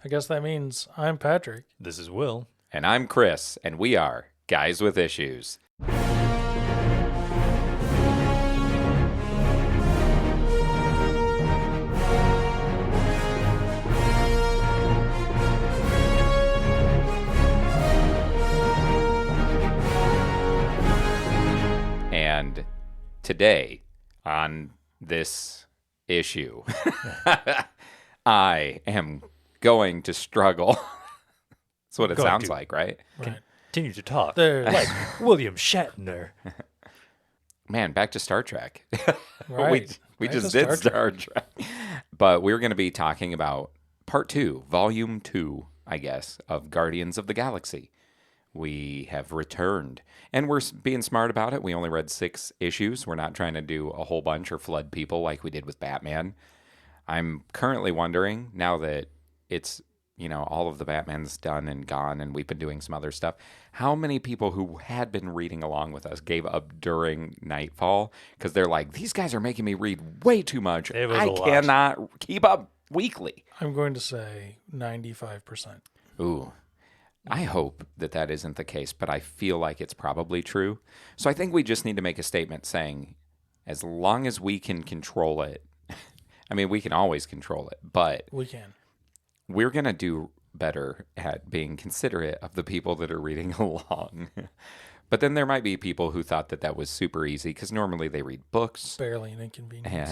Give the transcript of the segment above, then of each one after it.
I guess that means I'm Patrick. This is Will. And I'm Chris, and we are Guys with Issues. And today, on this issue, I am going to struggle. That's what it sounds like, right? Continue to talk There's- like William Shatner. Man, back to Star Trek. Right. we Back just to did Star Star Trek. But we're going to be talking about part 2, volume 2, I guess, of Guardians of the Galaxy. We have returned, and we're being smart about it. We only read 6 issues. We're not trying to do a whole bunch or flood people like we did with Batman. I'm currently wondering, now that it's, all of the Batman's done and gone, and we've been doing some other stuff, how many people who had been reading along with us gave up during Nightfall because they're like, these guys are making me read way too much. It was I a lot. cannot keep up weekly. I'm going to say 95%. Ooh. I hope that isn't the case, but I feel like it's probably true. So I think we just need to make a statement saying, as long as we can control it, I mean, we can always control it, but We can. we're going to do better at being considerate of the people that are reading along. But then there might be people who thought that was super easy because normally they read books. Barely an inconvenience.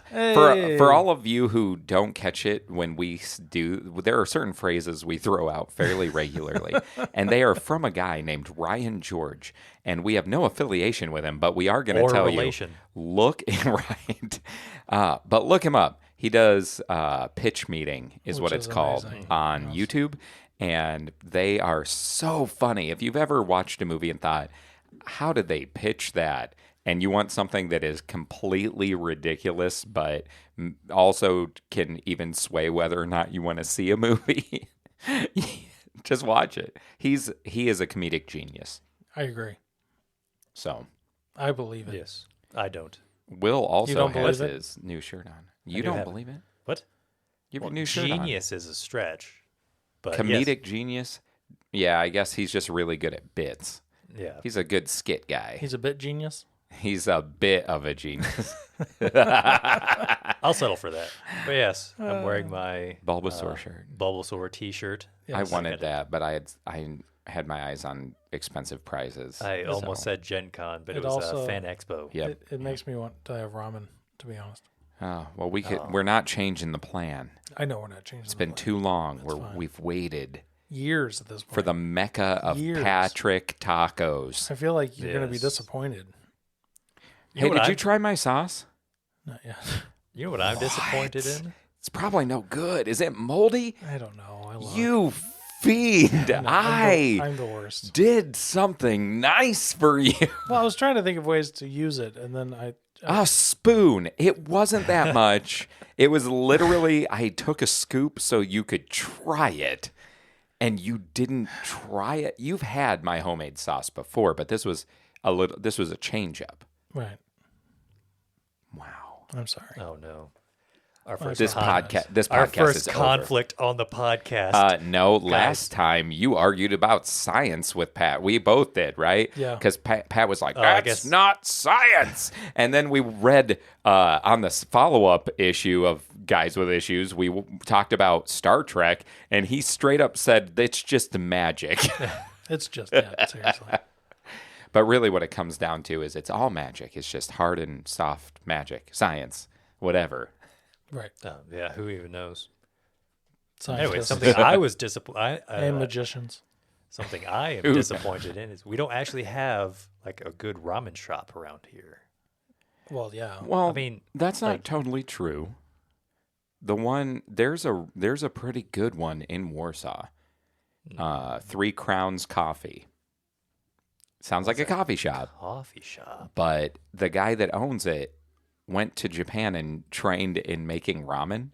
For all of you who don't catch it when we do, there are certain phrases we throw out fairly regularly, and they are from a guy named Ryan George, and we have no affiliation with him, but we are going to tell relation. you, look but look him up. He does Pitch Meeting is what Which it's is called amazing. on YouTube, and they are so funny. If you've ever watched a movie and thought, how did they pitch that? And you want something that is completely ridiculous, but also can even sway whether or not you want to see a movie, just watch it. He is a comedic genius. I agree. So I believe it. Yes, I don't. Will also don't has believe it? his new shirt on. You do don't have believe it? What? You have a new shirt on. Genius is a stretch. But Comedic genius? Yeah, I guess he's just really good at bits. Yes. Yeah. He's a good skit guy. He's a bit genius. He's a bit of a genius. I'll settle for that. But yes, I'm wearing my Bulbasaur shirt. Bulbasaur T-shirt. I wanted that, but I had my eyes on expensive prizes. I almost said Gen Con, but It it was also- a Fan Expo. Yep. It makes me want to have ramen, to be honest. Oh, well, we're not changing the plan. I know we're not changing. It's been too long. fine. We've waited years at this point. for the mecca of Years. Patrick tacos. I feel like you're going to be Yes. disappointed. You Hey, know what did you I'm- try my sauce? Not yet. You know what I'm disappointed in? It's probably no good. Is it moldy? I don't know. I love You fiend! I'm the worst. did something nice for you. Well, I was trying to think of ways to use it, and then A spoon. It wasn't that much. It was literally, I took a scoop so you could try it, and you didn't try it. You've had my homemade sauce before, but this was a change up. right. Wow. I'm sorry. Oh no. Our first This podcast Our is first over. conflict on the podcast. No, last time you argued about science with Pat. We both did, right? Yeah. Because Pat was like, I that's guess- not science. And then we read on this follow-up issue of Guys with Issues, we talked about Star Trek, and he straight up said, it's just magic. It's just seriously. But really what it comes down to is it's all magic. It's just hard and soft magic, science, whatever. Right. Yeah, who even knows? Scientists Anyway, something I was disappointed. and magicians. Something I am disappointed in is we don't actually have like a good ramen shop around here. Well, yeah. Well, I mean, that's not like- totally true. There's a pretty good one in Warsaw. 3 Crowns Coffee. Sounds like a coffee shop, Coffee shop. but the guy that owns it went to Japan and trained in making ramen,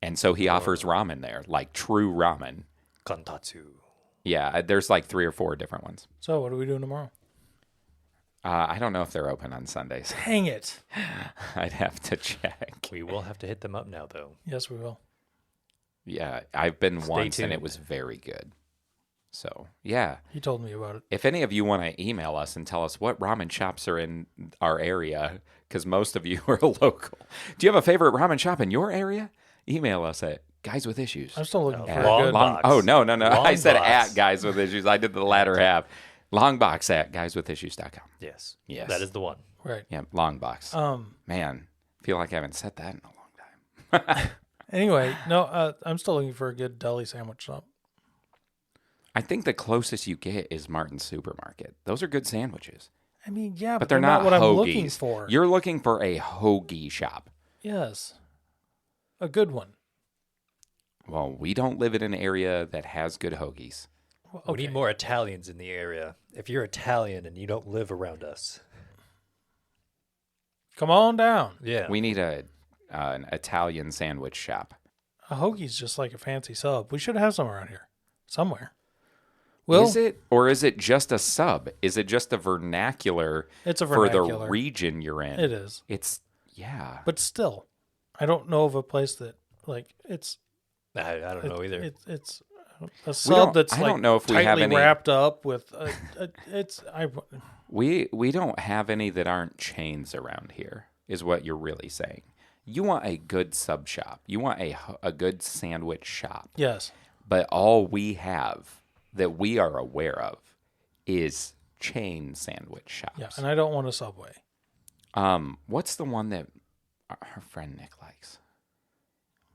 and so he offers ramen there, like true ramen. Kantatsu. Yeah, there's like 3 or 4 different ones. So, what are we doing tomorrow? I don't know if they're open on Sundays. Dang it. I'd have to check. We will have to hit them up now, though. Yes, we will. Yeah, I've been Stay once and it tuned. was very good. So, yeah. He told me about it. If any of you want to email us and tell us what ramen shops are in our area, because most of you are local. Do you have a favorite ramen shop in your area? Email us at Guys with Issues. I'm still looking for a long good box. Oh, no. I said Long box. at Guys with Issues. I did the latter half. Longbox at guyswithissues.com. Yes. Yes. That is the one. Right. Yeah, Longbox. Man, feel like I haven't said that in a long time. Anyway, no, I'm still looking for a good deli sandwich shop. I think the closest you get is Martin's Supermarket. Those are good sandwiches. I mean, yeah, But they're not what hoagies. I'm looking for. You're looking for a hoagie shop. Yes. A good one. Well, we don't live in an area that has good hoagies. Well, We need more Italians in the area. If you're Italian and you don't live around us. Come on down. Yeah. We need an Italian sandwich shop. A hoagie's just like a fancy sub. We should have some around here. Somewhere. Well, Is it? Or is it just a sub? Is it just a vernacular, It's a for vernacular. the region you're in? It is. It's, yeah. But still, I don't know of a place that, like, it's... I don't know either. It's a don't- sub that's I like don't know if we have tightly any- wrapped up with We don't have any that aren't chains around here, is what you're really saying. You want a good sub shop. You want a good sandwich shop. yes. But all we have that we are aware of is chain sandwich shops. Yeah, and I don't want a Subway. What's the one that our friend Nick likes?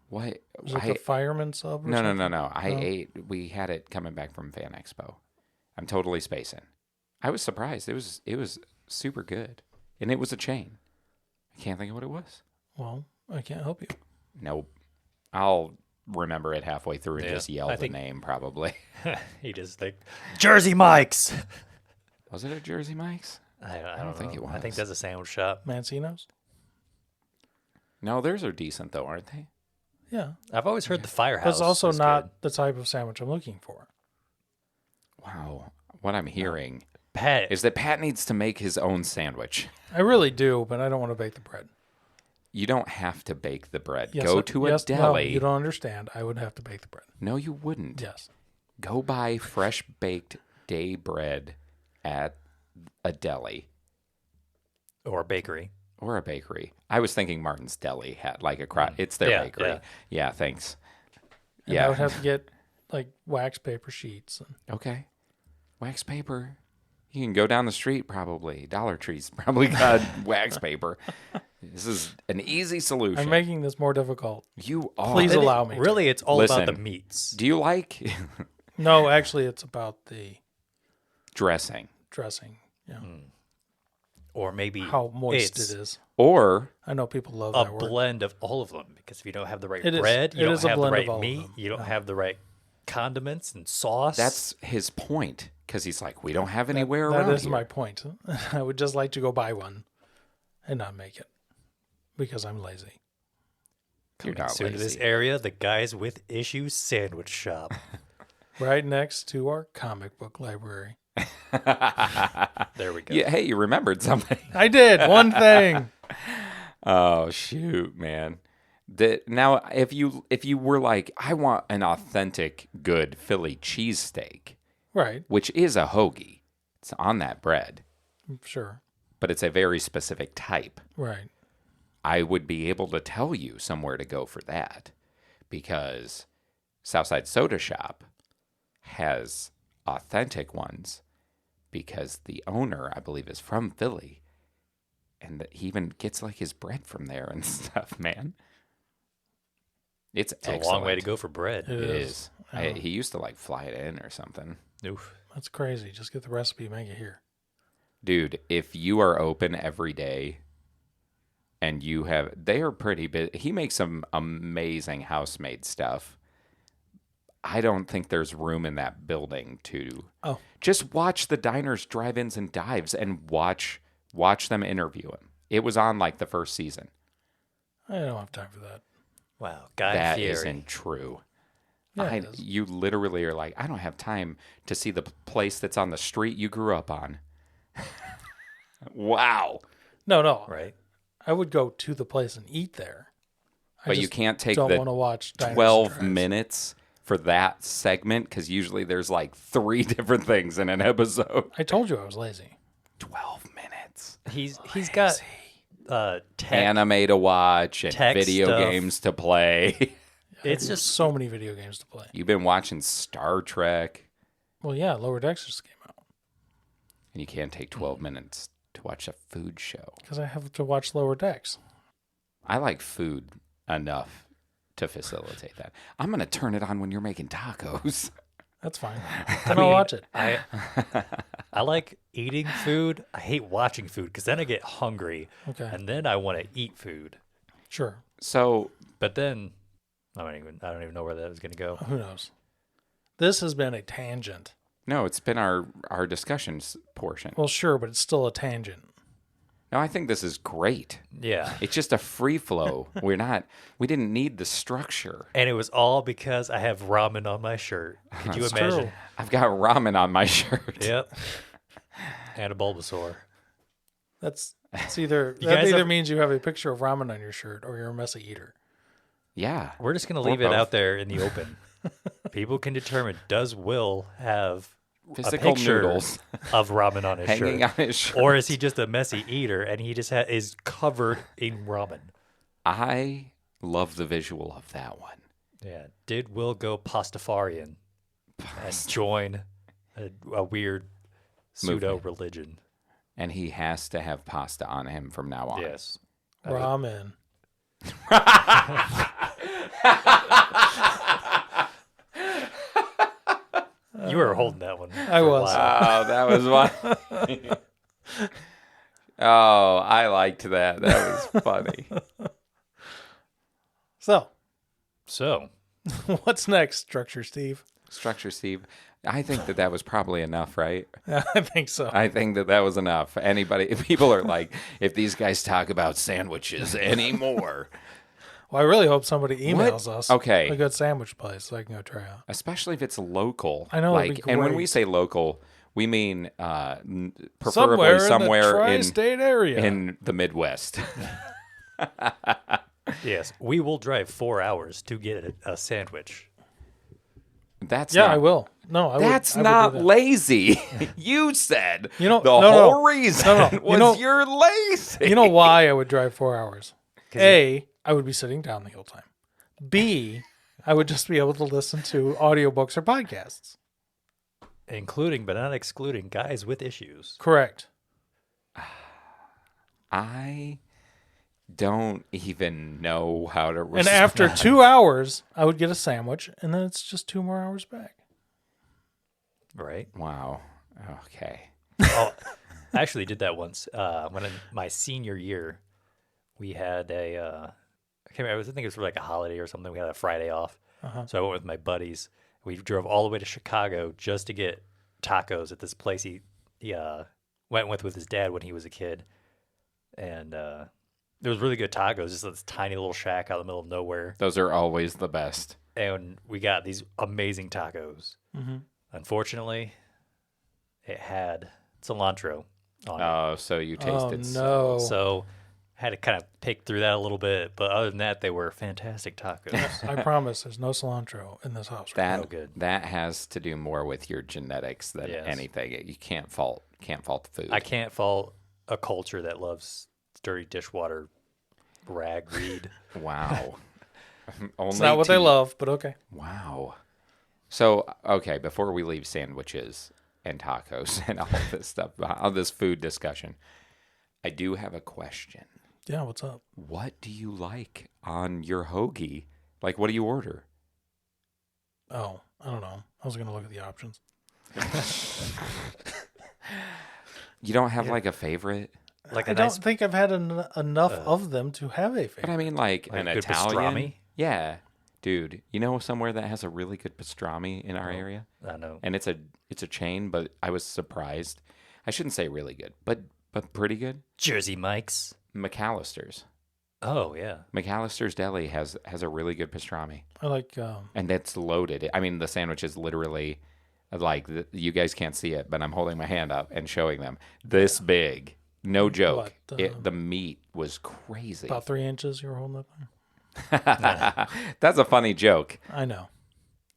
What? Is it the fireman sub or No. something? I ate. We had it coming back from Fan Expo. I'm totally spacing. I was surprised. It was super good, and it was a chain. I can't think of what it was. Well, I can't help you. Nope. I'll remember it halfway through and Yeah, just yell I the think- name. Probably. He just like Jersey Mike's. Was it a Jersey Mike's? I don't think know. it I think was. that's a sandwich shop. Mancino's? No, theirs are decent though, aren't they? Yeah. I've always heard the Firehouse. That's also is not good. the type of sandwich I'm looking for. Wow. What I'm hearing Pat. is that Pat needs to make his own sandwich. I really do, but I don't want to bake the bread. You don't have to bake the bread. Yes, Go to a no, deli. you don't understand. I would have to bake the bread. No, you wouldn't. Yes. Go buy fresh baked day bread at a deli or bakery. or a bakery. I was thinking Martin's Deli had like a it's their Yeah, bakery. yeah. Yeah, thanks. And I would have to get like wax paper sheets. And Okay. Wax paper. You can go down the street probably. Dollar Tree's probably got wax paper. This is an easy solution. I'm making this more difficult. You are. Please allow me. Really, it's all about the Listen. meats. Do you like No, actually, it's about the dressing? dressing. Yeah. Or maybe How moist it's it is. Or I know people love a that word. blend of all of them. Because if you don't have the right It is. bread, It you don't is a have the blend of right all of meat, them. you don't have the right condiments and sauce. that's his point. Because he's like, we don't have anywhere That around is here. my point. I would just like to go buy one and not make it because I'm lazy. You're Coming not soon to this lazy. area, the Guys with Issues sandwich shop. Right next to our comic book library. There we go. Yeah, hey, you remembered something. I did one thing. Oh shoot, man. Now, if you were like, I want an authentic, good Philly cheesesteak, Right. which is a hoagie, it's on that bread, Sure. but it's a very specific type. Right. I would be able to tell you somewhere to go for that, because Southside Soda Shop has authentic ones, because the owner, I believe, is from Philly, and he even gets like his bread from there and stuff. Man, it's It's a long way to excellent. go for bread. It It is. is. Yeah. He used to like fly it in or something. Oof. That's crazy. Just get the recipe, make it here. Dude, if you are open every day and they are pretty big. He makes some amazing house-made stuff. I don't think there's room in that building to just watch the diners, drive-ins, and dives and watch them interview him. It was on like the first season. I don't have time for that. Wow. Guy That Fieri. isn't true. Yeah, it is. You literally are like, I don't have time to see the place that's on the street you grew up on. Wow. No. Right? I would go to the place and eat there. But you can't take don't the want to watch Diners and 12 Drives. minutes for that segment because usually there's like 3 different things in an episode. I told you I was lazy. 12 minutes. He's got tech. Anime to watch and tech video stuff. games to play. It's There's just so many video games to play. You've been watching Star Trek, Well, yeah, Lower Decks just came out and you can't take 12 minutes to watch a food show. because I have to watch Lower Decks. I like food enough to facilitate that. I'm going to turn it on when you're making tacos. That's fine. Then I'll watch it. I like eating food. I hate watching food because then I get hungry, Okay. and then I want to eat food. Sure. So, But then I don't even know where that was going to go. Who knows? This has been a tangent. no, it's been our discussions portion. Well, sure, but it's still a tangent. No, I think this is great. Yeah. It's just a free flow. We didn't need the structure. And it was all because I have ramen on my shirt. Could you It's imagine? true. I've got ramen on my shirt. Yep. And a Bulbasaur. That's either You that guys either have- means you have a picture of ramen on your shirt or you're a messy eater. Yeah. We're just going to Or leave it both. out there in the open. People can determine, does Will have Physical a picture noodles of ramen on his hanging shirt? on his shirt. Or is he just a messy eater and he just is covered in ramen? I love the visual of that one. Yeah. Did Will go Pastafarian and join a weird pseudo religion? And he has to have pasta on him from now on. Yes. Ramen. You were holding that one. I for a was. while. Oh, that was funny. Oh, I liked that. That was funny. So, So, what's next, Structure Steve? Structure, Steve. I think that was probably enough, right? I think so. I think that was enough. People are like, if these guys talk about sandwiches anymore, Well, I really hope somebody emails us Okay. a good sandwich place so I can go try out. especially if it's local. I know, it'd be and when we great. say local, we mean preferably Somewhere somewhere in the tri-state area. in the Midwest. yes, we will drive 4 hours to get a sandwich. That's yeah, not, I will. No, I That's would, not do that. lazy. You said You know- the no, no. whole reason No, no. was you're lazy. You know why I would drive 4 hours? A, I would be sitting down the whole time. B, I would just be able to listen to audiobooks or podcasts. Including, but not excluding, guys with issues. Correct. I don't even know how to And after 2 hours, I would get a sandwich, and then it's just 2 more hours back. Right? Wow. Okay. Oh, I actually did that once. When in my senior year, we had I can't remember, I think it was for like a holiday or something. We had a Friday off. So I went with my buddies. We drove all the way to Chicago just to get tacos at this place he went with his dad when he was a kid. And it was really good tacos, just this tiny little shack out in the middle of nowhere. Those are always the best. And we got these amazing tacos. Mm-hmm. Unfortunately, it had cilantro on it. Oh, so you tasted no. So had to kind of pick through that a little bit. But other than that, they were fantastic tacos. I promise there's no cilantro in this house. Right? that. Oh, good. That has to do more with your genetics than Yes. anything. You can't fault the food. I can't fault a culture that loves dirty dishwater ragweed. Wow. Only It's not what they love, but okay. Wow. So, okay, before we leave sandwiches and tacos and all this stuff, all this food discussion, I do have a question. Yeah, what's up? What do you like on your hoagie? Like, what do you order? Oh, I don't know. I was going to look at the options. You don't have like a favorite? Like I a don't nice think I've had enough of them to have a But I favorite. mean, like Like an a good Italian. pastrami? Yeah, dude. You know somewhere that has a really good pastrami in our area, I know. and it's a chain. But I was surprised. I shouldn't say really good, but pretty good. Jersey Mike's. McAllister's. Oh, yeah. McAllister's Deli has a really good pastrami, I like, and that's loaded. I mean, the sandwich is literally like you guys can't see it, but I'm holding my hand up and showing them this big. No joke. What, The meat was crazy. About 3 inches you were holding up there? That's a funny joke. I know.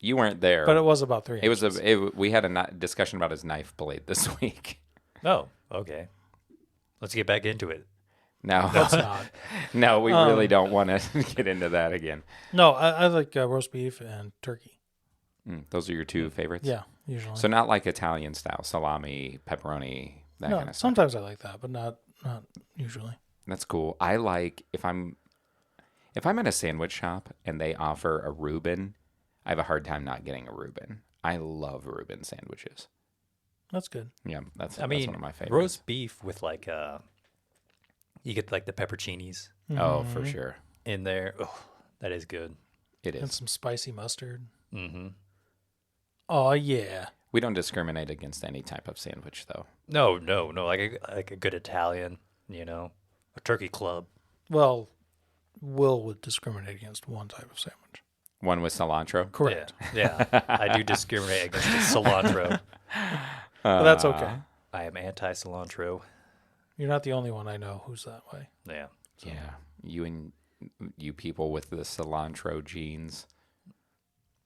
You weren't there. But it was about 3 inches. We had a discussion about his knife blade this week. Oh, okay. Let's get back into it. No. Let's not. No, we really don't want to get into that again. No, I like roast beef and turkey. Those are your two favorites? Yeah, usually. So not like Italian style, salami, pepperoni, that kind of stuff. Sometimes I like that, but not usually. That's cool. I like if I'm at a sandwich shop and they offer a Reuben, I have a hard time not getting a Reuben. I love Reuben sandwiches. That's good. Yeah, that's one of my favorites. Roast beef with like you get like the pepperoncinis Oh, for sure. in there. Oh, that is good. It is. And some spicy mustard. Mm-hmm. Oh, yeah. We don't discriminate against any type of sandwich, though. No. Like a good Italian, a turkey club. Well, Will would discriminate against one type of sandwich. One with cilantro? Correct. Yeah. I do discriminate against the cilantro. But that's okay. I am anti-cilantro. You're not the only one I know who's that way. Yeah. Yeah. You people with the cilantro genes.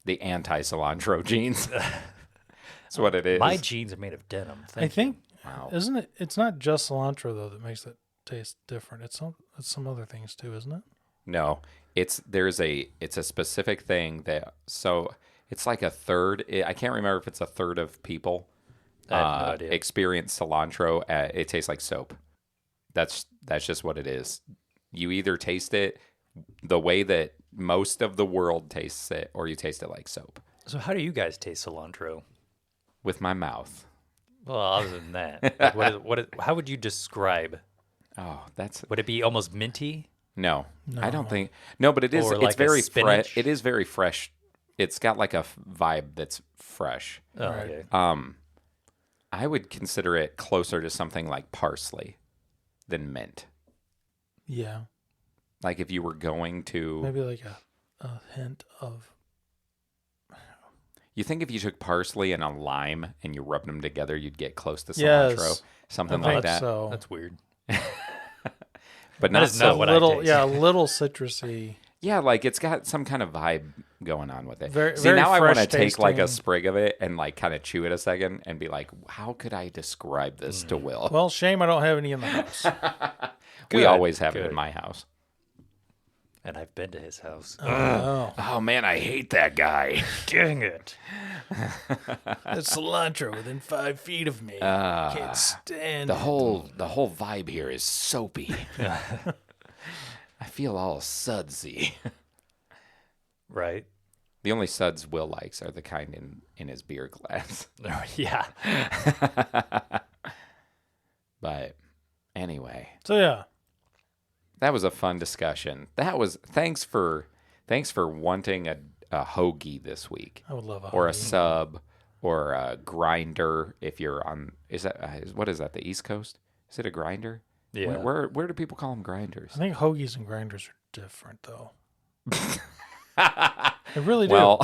The anti-cilantro genes. That's what it is. My jeans are made of denim. I think, Wow. isn't it? It's not just cilantro, though, that makes it taste different. It's some other things, too, isn't it? No, it's a specific thing it's like a third. I can't remember if it's a third of people I have no idea. experience cilantro. It tastes like soap. That's just what it is. You either taste it the way that most of the world tastes it, or you taste it like soap. So how do you guys taste cilantro? With my mouth. Well, other than that, like how would you describe? Oh, Would it be almost minty? No, I don't think. No, but it is. Or It's like a very fresh. spinach? It is very fresh. It's got like a vibe that's fresh. Oh, Right. okay. I would consider it closer to something like parsley than mint. Yeah. Like if you were going to, Maybe like a hint of... you think if you took parsley and a lime and you rubbed them together, you'd get close to Yes, cilantro, something I like think that. so. That's weird. But That not is not so. what I little, taste. yeah, a little citrusy. Yeah, like it's got some kind of vibe going on with it. Very- See, very now I want to fresh take like a tasting. sprig of it and like kind of chew it a second and be like, how could I describe this to Will? Well, shame I don't have any in the house. We Good, always have it good. in my house. And I've been to his house. Oh, Oh man, I hate that guy. Dang it. it's cilantro within 5 feet of me. Can't stand The it. whole vibe here is soapy. I feel all sudsy. Right. The only suds Will likes are the kind in his beer glass. Yeah. But anyway, So yeah, that was a fun discussion. Thanks for wanting a hoagie this week, I would love a or a hoagie. sub, or a grinder. If you're on, what is that? The East Coast? Is it a grinder? Yeah. Where do people call them grinders? I think hoagies and grinders are different, though. They really do. Well,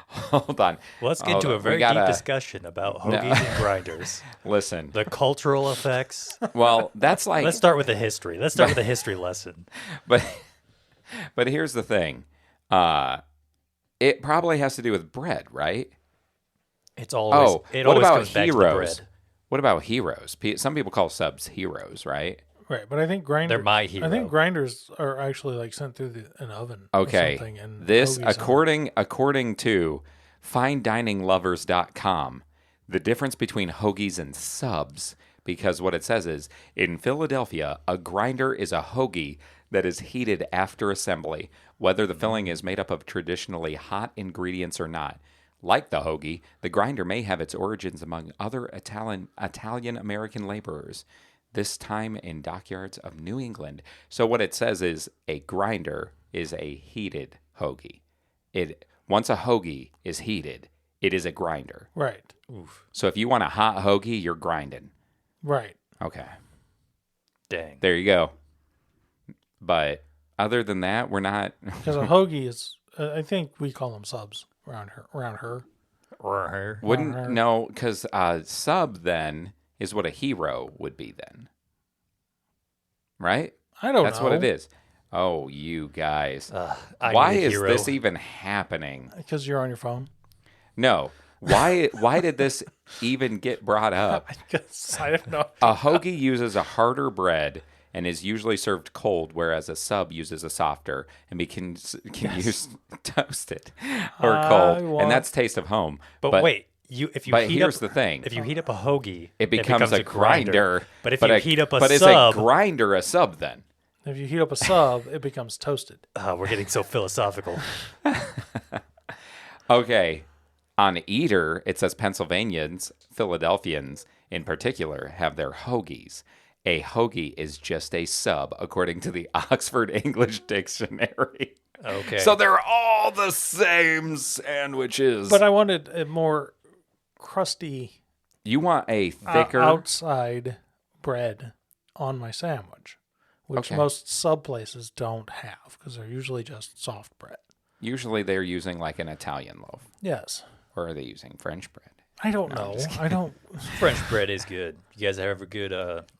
hold on. Let's get Hold to on. a We very gotta- deep discussion about hoagies and grinders. Listen. The cultural effects. Well, that's like, Let's start with the history. Let's start with a history lesson. but here's the thing. It probably has to do with bread, right? It's always Oh, it what always about comes back to the heroes? bread. What about heroes? Some people call subs heroes, right? Right, but I think grinders. They're my I hero. think grinders are actually like sent through an oven. Okay. Or something, and This, hoagies according to FineDiningLovers.com, the difference between hoagies and subs, because what it says is, in Philadelphia, a grinder is a hoagie that is heated after assembly, whether the filling is made up of traditionally hot ingredients or not. Like the hoagie, the grinder may have its origins among other Italian-American laborers, this time in dockyards of New England. So what it says is a grinder is a heated hoagie. Once a hoagie is heated, it is a grinder. Right. So if you want a hot hoagie, you're grinding. Right. Okay. Dang. There you go. But other than that, we're not. Because a hoagie is, I think we call them subs around her. Wouldn't no, because sub then is what a hero would be then. right? I don't know. That's what it is. Oh, you guys. I Why need a is hero. this even happening? Because you're on your phone. No. Why did this even get brought up? I guess I don't know. A hoagie uses a harder bread and is usually served cold, whereas a sub uses a softer and can use toasted or cold, and that's taste of home. But wait, here's the thing: if you heat up a hoagie, it becomes a grinder. But if you heat up a but sub, is a grinder a sub then? If you heat up a sub, it becomes toasted. We're getting so philosophical. Okay, on Eater it says Pennsylvanians, Philadelphians in particular, have their hoagies. A hoagie is just a sub, according to the Oxford English Dictionary. Okay. So they're all the same sandwiches. But I wanted a more crusty You want a thicker... outside bread on my sandwich, which Okay. most sub places don't have because they're usually just soft bread. Usually they're using like an Italian loaf. Yes. Or are they using French bread? I don't know. I don't. French bread is good. You guys have a good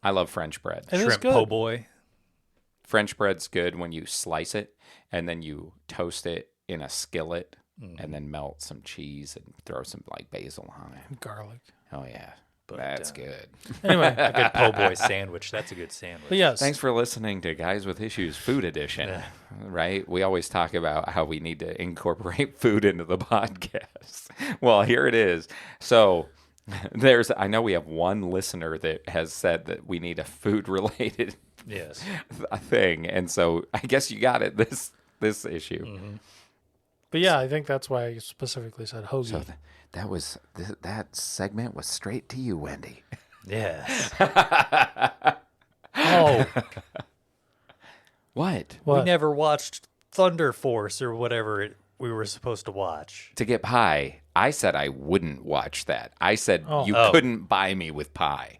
I love French bread. It is shrimp good. po' boy? French bread's good when you slice it and then you toast it in a skillet and then melt some cheese and throw some like basil on it. Garlic. Oh yeah, that's good. Anyway, A good po' boy sandwich. That's a good sandwich. but yes. Thanks for listening to Guys with Issues Food Edition. Right? We always talk about how we need to incorporate food into the podcast. Well, here it is. So I know we have one listener that has said that we need a food related Yes. thing, and so I guess you got it this issue. Mm-hmm. But yeah, I think that's why I specifically said hoagie. So that segment was straight to you, Wendy. Yes. Oh, What? what? We never watched Thunder Force or whatever we were supposed to watch. To get pie, I said I wouldn't watch that. I said you couldn't buy me with pie.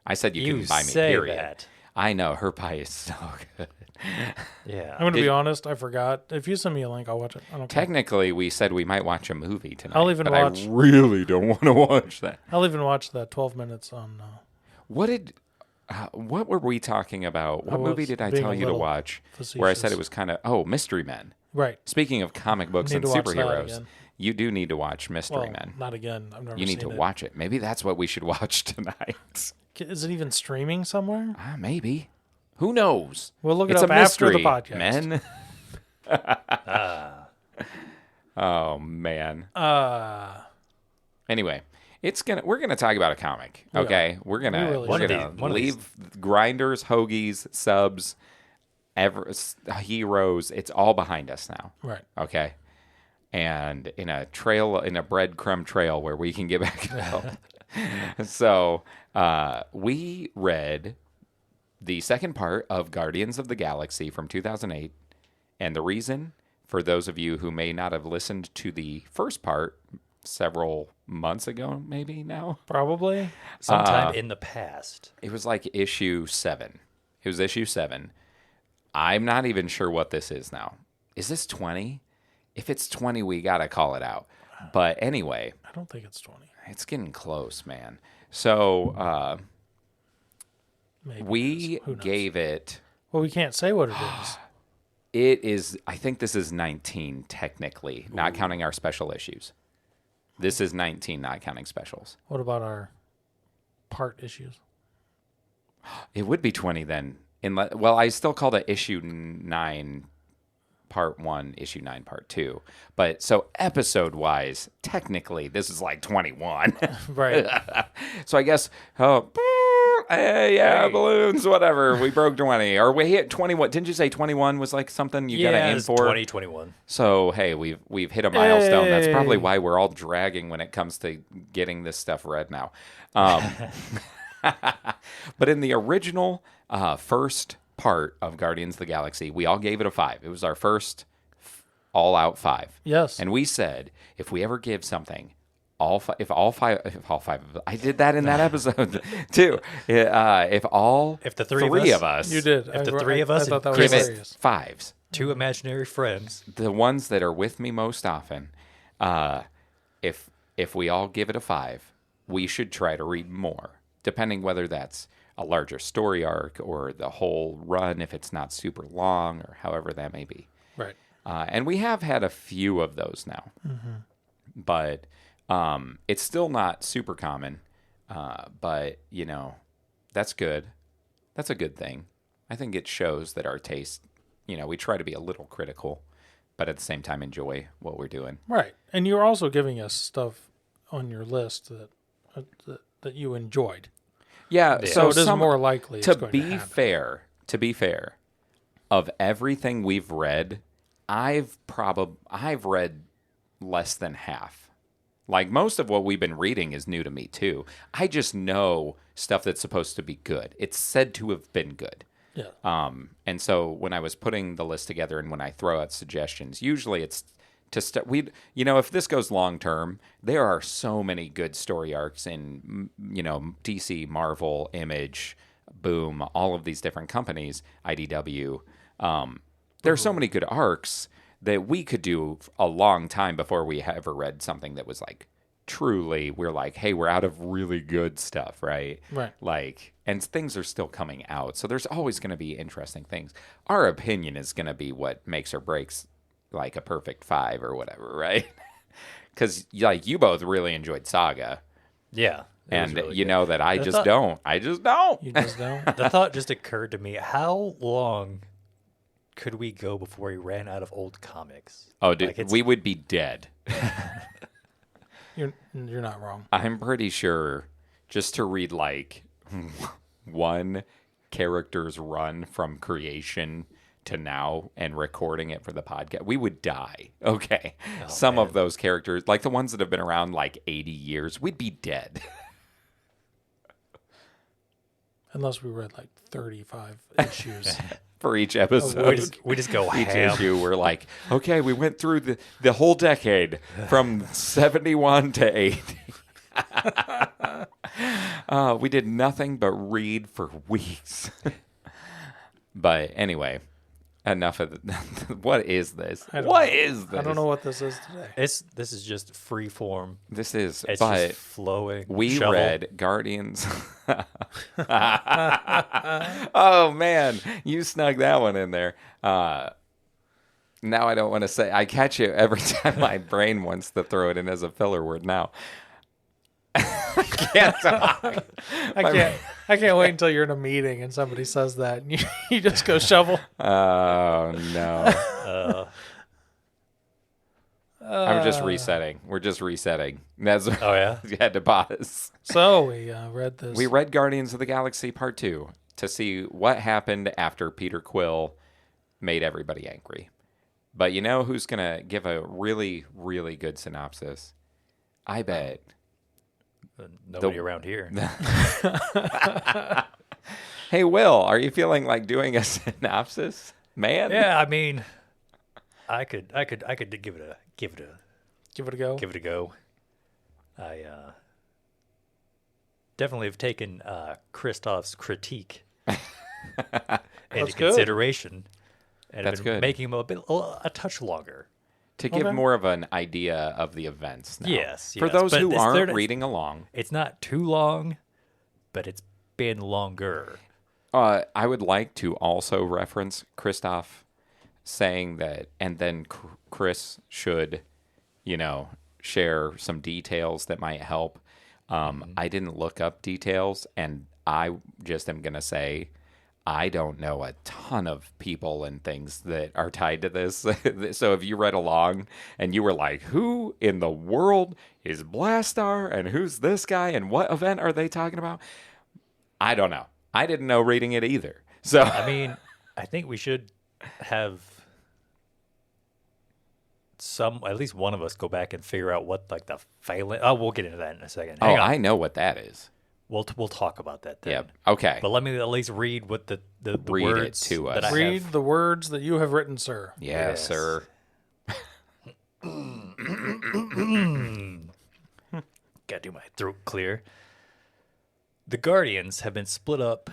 I said you couldn't buy me, say period. that. I know, her pie is so good. Yeah. I'm going to be honest. I forgot. If you send me a link, I'll watch it. I don't care. Technically, we said we might watch a movie tonight. I'll even but watch- I really don't want to watch that. I'll even watch that 12 minutes on. What were we talking about? What Oh, movie it's did I being tell a you to little watch? Where I said facetious. it was kind of Mystery Men. Right. Speaking of comic books Need and to watch that superheroes, again. you do need to watch Mystery Well, Men. not again. I've never You need to seen it. watch it. Maybe that's what we should watch tonight. Is it even streaming somewhere? Maybe. Who knows? We'll look it It's up a after mystery, the podcast. men. Oh man. Anyway, we're gonna talk about a comic. We Okay, are. we're gonna We really we're should. gonna One of these- leave grinders, hoagies, subs, heroes. It's all behind us now. Right. Okay. And in a breadcrumb trail where we can get back out. So we read the second part of Guardians of the Galaxy from 2008. And the reason, for those of you who may not have listened to the first part several months ago, maybe now, Probably. Sometime in the past. it was like issue 7. It was issue 7. I'm not even sure what this is now. Is this 20? If it's 20, we got to call it out. But anyway, I don't think it's 20. it's getting close, man. So Maybe. we Who knows? gave it, Well, we can't say what it is. it is, I think this is 19 technically, not counting our special issues. This is 19, not counting specials. What about our part issues? It would be 20 then. Well, I still called it issue 9, part 1, issue 9, part 2. But so episode wise, technically, this is like 21. Right. So I guess, balloons, whatever. We broke 20. Or we hit 21. Didn't you say 21 was like something you got to aim it's for? 2021. So, hey, we've hit a milestone. That's probably Hey. why we're all dragging when it comes to getting this stuff read now. But in the original first part of Guardians of the Galaxy, we all gave it a 5. It was our first all-out 5. Yes. And we said, if we ever give something, if all five, I did that in that episode too. If the three of us, You did. If the three of us I thought that and was give it hilarious. 5s. 2 imaginary friends. The ones that are with me most often, if we all give it a 5, we should try to read more, depending whether that's a larger story arc or the whole run if it's not super long or however that may be. Right. And we have had a few of those now, but it's still not super common. But, you know, that's good. That's a good thing. I think it shows that our taste, you know, we try to be a little critical, but at the same time enjoy what we're doing. Right. And you're also giving us stuff on your list that you enjoyed. Yeah, So it is more likely it's going to happen. To be fair, of everything we've read, I've read less than half. Like most of what we've been reading is new to me too. I just know stuff that's supposed to be good. It's said to have been good. Yeah. And so when I was putting the list together and when I throw out suggestions, usually it's to you know, if this goes long term, there are so many good story arcs in, you know, DC, Marvel, Image, Boom, all of these different companies, IDW. There's so many good arcs that we could do a long time before we ever read something that was like truly, we're like, hey, we're out of really good stuff, right? Right. Like, and things are still coming out. So there's always going to be interesting things. Our opinion is going to be what makes or breaks like a perfect 5 or whatever, right? Because like you both really enjoyed Saga. Yeah. And really you good. know that I just thought- don't. I just don't. You just don't. The thought just occurred to me, how long could we go before we ran out of old comics? Oh, dude, Like, it's- we would be dead. You're not wrong. I'm pretty sure just to read like one character's run from creation to now and recording it for the podcast, we would die. Okay. Some of those characters, like the ones that have been around like 80 years, we'd be dead. Unless we read like 35 issues. For each episode. we just go Each ham. issue, we're like, okay, we went through the whole decade from 71 to 80. We did nothing but read for weeks. But anyway, enough of what is this? What is this? I don't know what this is today. This is just free form. This is, It's but just flowing. we Shovel. read Guardians. Oh man, you snuck that one in there. Now I don't want to say. I catch it every time my brain wants to throw it in as a filler word. Now I can't talk. I can't wait until you're in a meeting and somebody says that and you just go shovel. Oh no. I'm just resetting. We're just resetting. That's Oh, yeah? you had to pause. So we read this. We read Guardians of the Galaxy Part 2 to see what happened after Peter Quill made everybody angry. But you know who's going to give a really, really good synopsis? I bet. Nobody around here. Hey, Will, are you feeling like doing a synopsis? Man? Yeah, I mean, I could give it a Give it a go. give it a go. I definitely have taken Christoph's critique into good. consideration, and That's have been good. making him a touch longer. To give Okay. more of an idea of the events now. Yes, For yes, those but who it's- aren't there- reading along, It's not too long, but it's been longer. I would like to also reference Christoph saying that, and then Chris should, you know, share some details that might help. I didn't look up details, and I just am going to say I don't know a ton of people and things that are tied to this. So if you read along and you were like, who in the world is Blastar and who's this guy and what event are they talking about? I don't know. I didn't know reading it either. So I mean, I think we should have at least one of us go back and figure out what like the failing. Oh, we'll get into that in a second. Hang on. I know what that is. We'll talk about that then. Yeah. Okay. But let me at least read what the Read it words to us. that I Read have. the words that you have written, sir. Yeah, Yes. sir. Gotta do my throat clear. The Guardians have been split up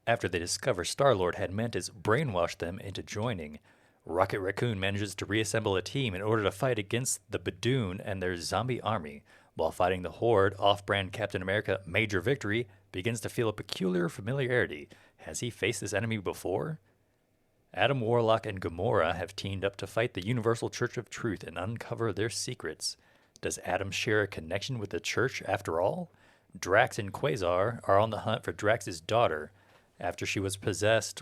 after they discover Star-Lord had Mantis brainwashed them into joining. Rocket Raccoon manages to reassemble a team in order to fight against the Badoon and their zombie army. While fighting the Horde, off-brand Captain America Major Victory begins to feel a peculiar familiarity. Has he faced this enemy before? Adam Warlock and Gamora have teamed up to fight the Universal Church of Truth and uncover their secrets. Does Adam share a connection with the Church after all? Drax and Quasar are on the hunt for Drax's daughter after she was possessed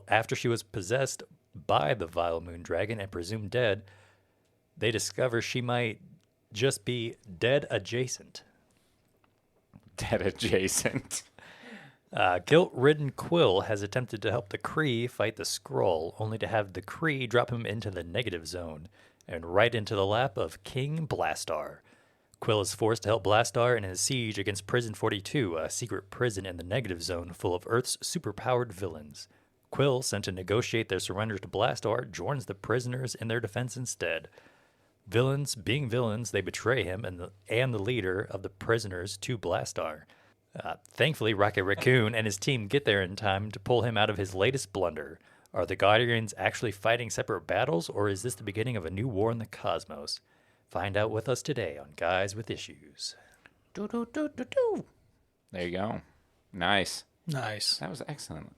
after she was possessed by the vile moon dragon and presumed dead. They discover she might just be dead adjacent. Dead adjacent. Guilt-ridden Quill has attempted to help the Kree fight the Skrull, only to have the Kree drop him into the negative zone and right into the lap of King Blastar. Quill is forced to help Blastar in his siege against Prison 42, a secret prison in the negative zone full of Earth's superpowered villains. Quill, sent to negotiate their surrender to Blastar, joins the prisoners in their defense instead. Villains, being villains, they betray him and the leader of the prisoners to Blastar. Thankfully, Rocket Raccoon and his team get there in time to pull him out of his latest blunder. Are the Guardians actually fighting separate battles, or is this the beginning of a new war in the cosmos? Find out with us today on Guys with Issues. There you go. Nice. Nice. That was excellent.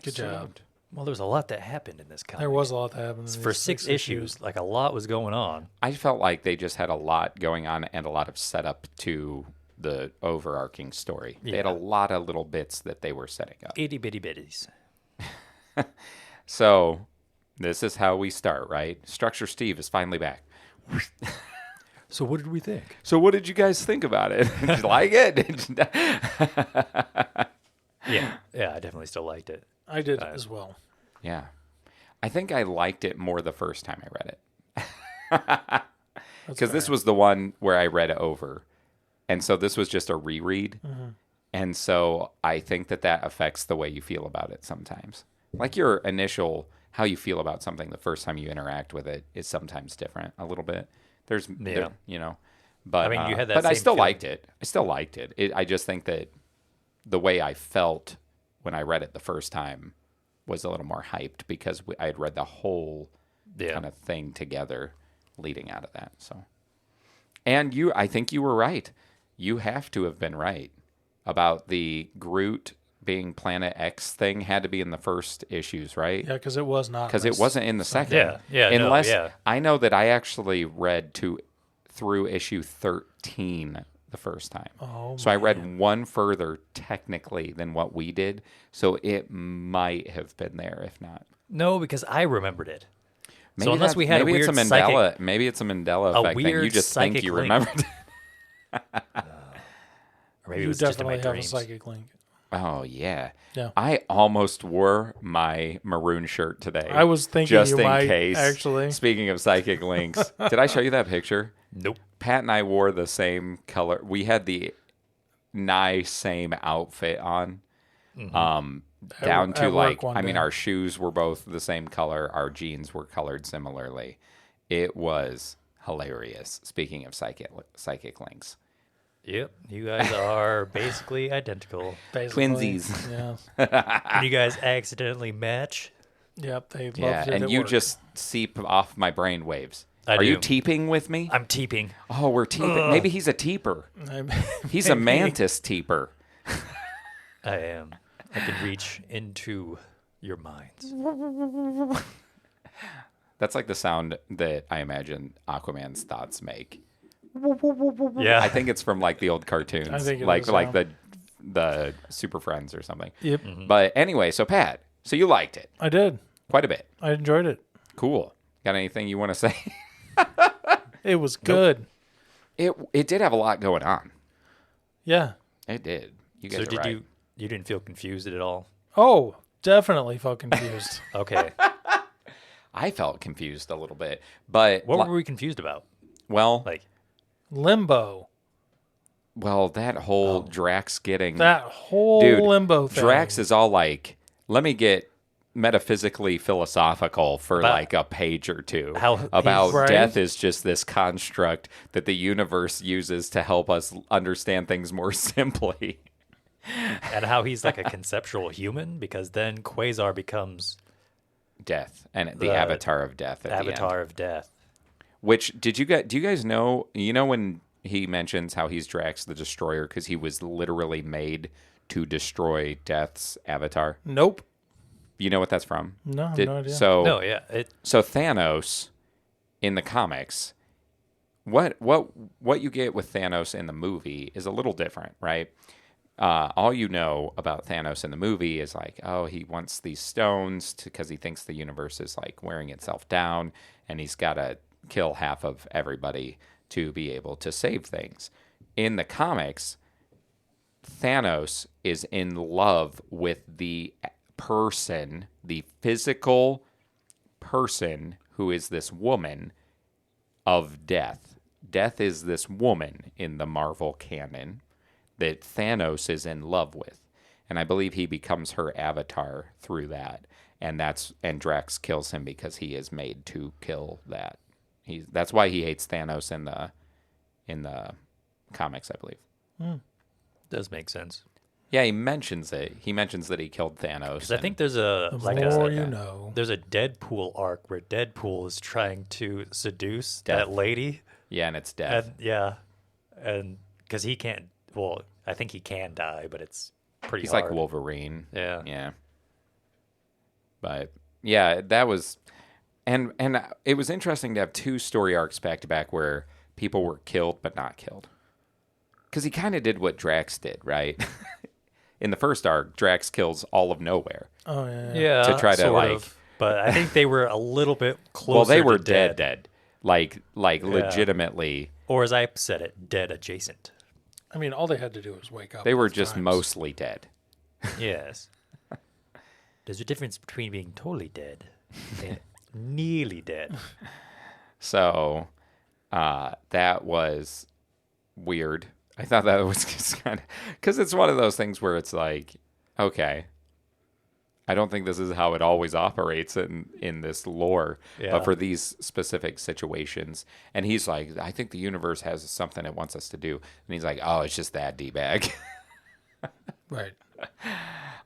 Good job. Well, there was a lot that happened in this comic. There was a lot that happened. For six issues, like a lot was going on. I felt like they just had a lot going on and a lot of setup to the overarching story. They had a lot of little bits that they were setting up. Itty bitty bitties. So this is how we start, right? Structure Steve is finally back. So what did we think? So what did you guys think about it? Did you like it? Yeah, I definitely still liked it. I did as well. Yeah. I think I liked it more the first time I read it. Because this was the one where I read it over. And so this was just a reread. Mm-hmm. And so I think that affects the way you feel about it sometimes. Like your initial, how you feel about something the first time you interact with it is sometimes different a little bit. But I mean, you had that but I same still feeling. liked it. I still liked it. I just think that the way I felt when I read it the first time was a little more hyped because I had read the whole kind of thing together leading out of that. So, and I think you were right. You have to have been right about the Groot being Planet X thing had to be in the first issues, right? Yeah, because it was not. Because it wasn't in the second. I know that I actually read through issue 13 the first time. So I read one further technically than what we did. So it might have been there, if not. No, because I remembered it. Maybe so unless we had maybe a weird it's a Mandela, maybe it's a Mandela effect thing. You just think you remembered. Or maybe it You was just in my definitely have a dreams. psychic link. Oh yeah. Yeah. I almost wore my maroon shirt today. I was thinking just you in might, case. actually. Speaking of psychic links, did I show you that picture? Nope. Pat and I wore the same color. We had the nice same outfit on. Down to at work one day. our shoes were both the same color. Our jeans were colored similarly. It was hilarious. Speaking of psychic links. Yep, you guys are basically identical. Basically. Twinsies. Yeah. And you guys accidentally match. Yep. They loved Yeah, it and at you work. just seep off my brain waves. I Are do. you teeping with me? I'm teeping. Oh, we're teeping. Maybe he's a teeper. He's a mantis teeper. I am. I can reach into your minds. That's like the sound that I imagine Aquaman's thoughts make. Yeah. I think it's from like the old cartoons, I think it like is, like yeah. the Super Friends or something. Yep. But anyway, so Pat, so you liked it I did. quite a bit. I enjoyed it. Cool. Got anything you want to say? It was good. It did have a lot going on. Yeah. It did. You guys So are did right. you didn't feel confused at all? Oh, definitely felt confused. Okay. I felt confused a little bit, but What were we confused about? well, Like, Limbo. that whole Drax getting That whole Dude, limbo thing. Drax is all like, let me get metaphysically philosophical for About like a page or two how about Right. death is just this construct that the universe uses to help us understand things more simply. and how he's like a conceptual human, because then Quasar becomes Death and the The avatar of death at the end. avatar of death. Which do you guys know? You know when he mentions how he's Drax the Destroyer because he was literally made to destroy Death's avatar. Nope. You know what that's from? No, I have no idea. No, yeah. So Thanos in the comics, what you get with Thanos in the movie is a little different, right? All you know about Thanos in the movie is like, oh, he wants these stones because he thinks the universe is like wearing itself down, and he's got to kill half of everybody to be able to save things. In the comics, Thanos is in love with the person, the physical person who is this woman of Death. Death is this woman in the Marvel canon that Thanos is in love with. And I believe he becomes her avatar through that. And Drax kills him because he is made to kill that. That's why he hates Thanos in the comics, I believe. Does make sense. Yeah, he mentions it. He mentions that he killed Thanos. Because I think there's a there's a Deadpool arc where Deadpool is trying to seduce that lady. Yeah, and it's Death. And because he can't. Well, I think he can die, but it's pretty. He's hard. like Wolverine. Yeah. But yeah, that was, and it was interesting to have two story arcs back to back where people were killed but not killed. Because he kind of did what Drax did, right? In the first arc, Drax kills all of nowhere. Oh, yeah. Yeah. To try to sort of. But I think they were a little bit closer. Well, they were to dead. dead. Like legitimately. Or as I said it, dead adjacent. I mean, all they had to do was wake up. They were both just times. mostly dead. Yes. There's a difference between being totally dead and nearly dead. So that was weird. I thought that was just kind of... Because it's one of those things where it's like, okay, I don't think this is how it always operates in this lore. Yeah. But for these specific situations. And he's like, I think the universe has something it wants us to do. And he's like, oh, it's just that D-bag. Right.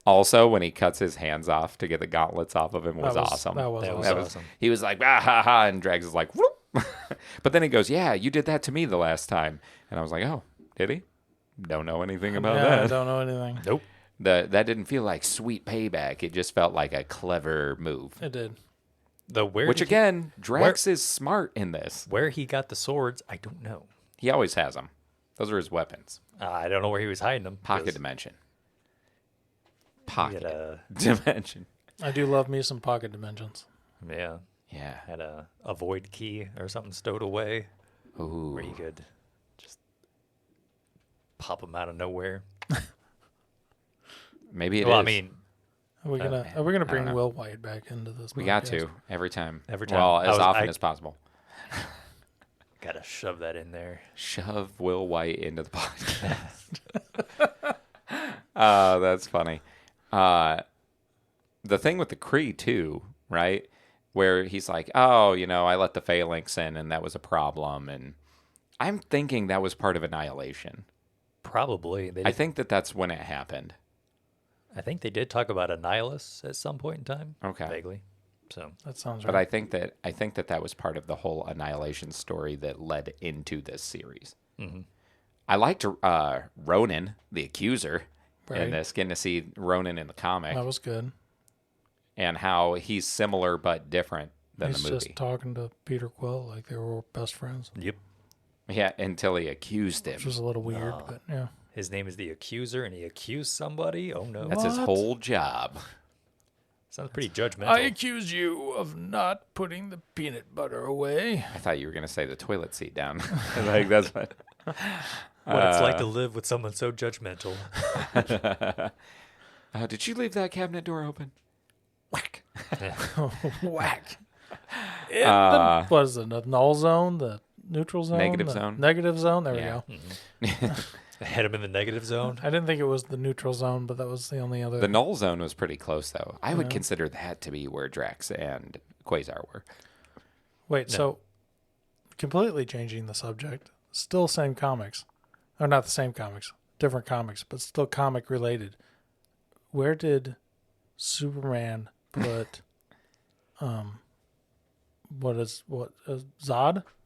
Also, when he cuts his hands off to get the gauntlets off of him was awesome. That was awesome. He was like, ah, ha, ha, and Drax is like, whoop. But then he goes, yeah, you did that to me the last time. And I was like, oh, did he? Don't know anything about I that. don't know anything. Nope. That didn't feel like sweet payback. It just felt like a clever move. It did. Which again, Drax is smart in this. Where he got the swords, I don't know. He always has them. Those are his weapons. I don't know where he was hiding them. Pocket dimension. Pocket Had dimension. I do love me some pocket dimensions. Yeah. Yeah. Had a void key or something stowed away Ooh. where you could just pop them out of nowhere. Maybe it is. Well, I mean, Are we gonna don't bring know. Will White back into this? We got podcast? to every time. Every time. Well, as often as possible. gotta shove that in there. Shove Will White into the podcast. That's funny. The thing with the Kree too, right? Where he's like, oh, I let the phalanx in and that was a problem. And I'm thinking that was part of Annihilation. Probably. I think that's when it happened. I think they did talk about Annihilus at some point in time. Okay. Vaguely. So That sounds right. But I think that was part of the whole Annihilation story that led into this series. Mm-hmm. I liked Ronan, the Accuser, Right. in this, getting to see Ronan in the comic. That was good. And how he's similar but different than He's the movie. just talking to Peter Quill like they were best friends, Yep. Yeah, until he accused him. which was a little weird, but yeah. His name is the Accuser, and he accused somebody. Oh no, That's his What? whole job. sounds pretty judgmental. I accuse you of not putting the peanut butter away. I thought you were going to say the toilet seat down. Like that's what. What it's like to live with someone so judgmental. Did you leave that cabinet door open? Whack. Whack. What is it? The null zone? The neutral zone? Negative the zone. Negative zone? There Yeah. we go. Hit him in the negative zone. I didn't think it was the neutral zone, but that was the only other. The null zone was pretty close, though. I would consider that to be where Drax and Quasar were. Wait, so completely changing the subject. Still same comics. Or not the same comics. Different comics, but still comic related. Where did Superman put Zod?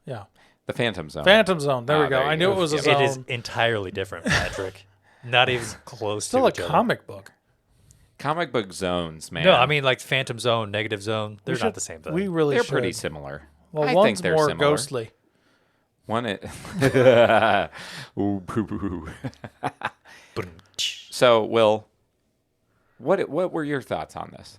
Yeah. The Phantom Zone. Phantom Zone. There we go. there you I knew go. it was a Yeah. zone. It is entirely different, Patrick. Not even close Still to a each other. comic book. Comic book zones, man. No, I mean like Phantom Zone, Negative Zone. They're not the same thing. We really they're should. pretty similar. Well, I one's think they're more similar. ghostly. One it. Ooh, poo-poo. So, Will, what were your thoughts on this?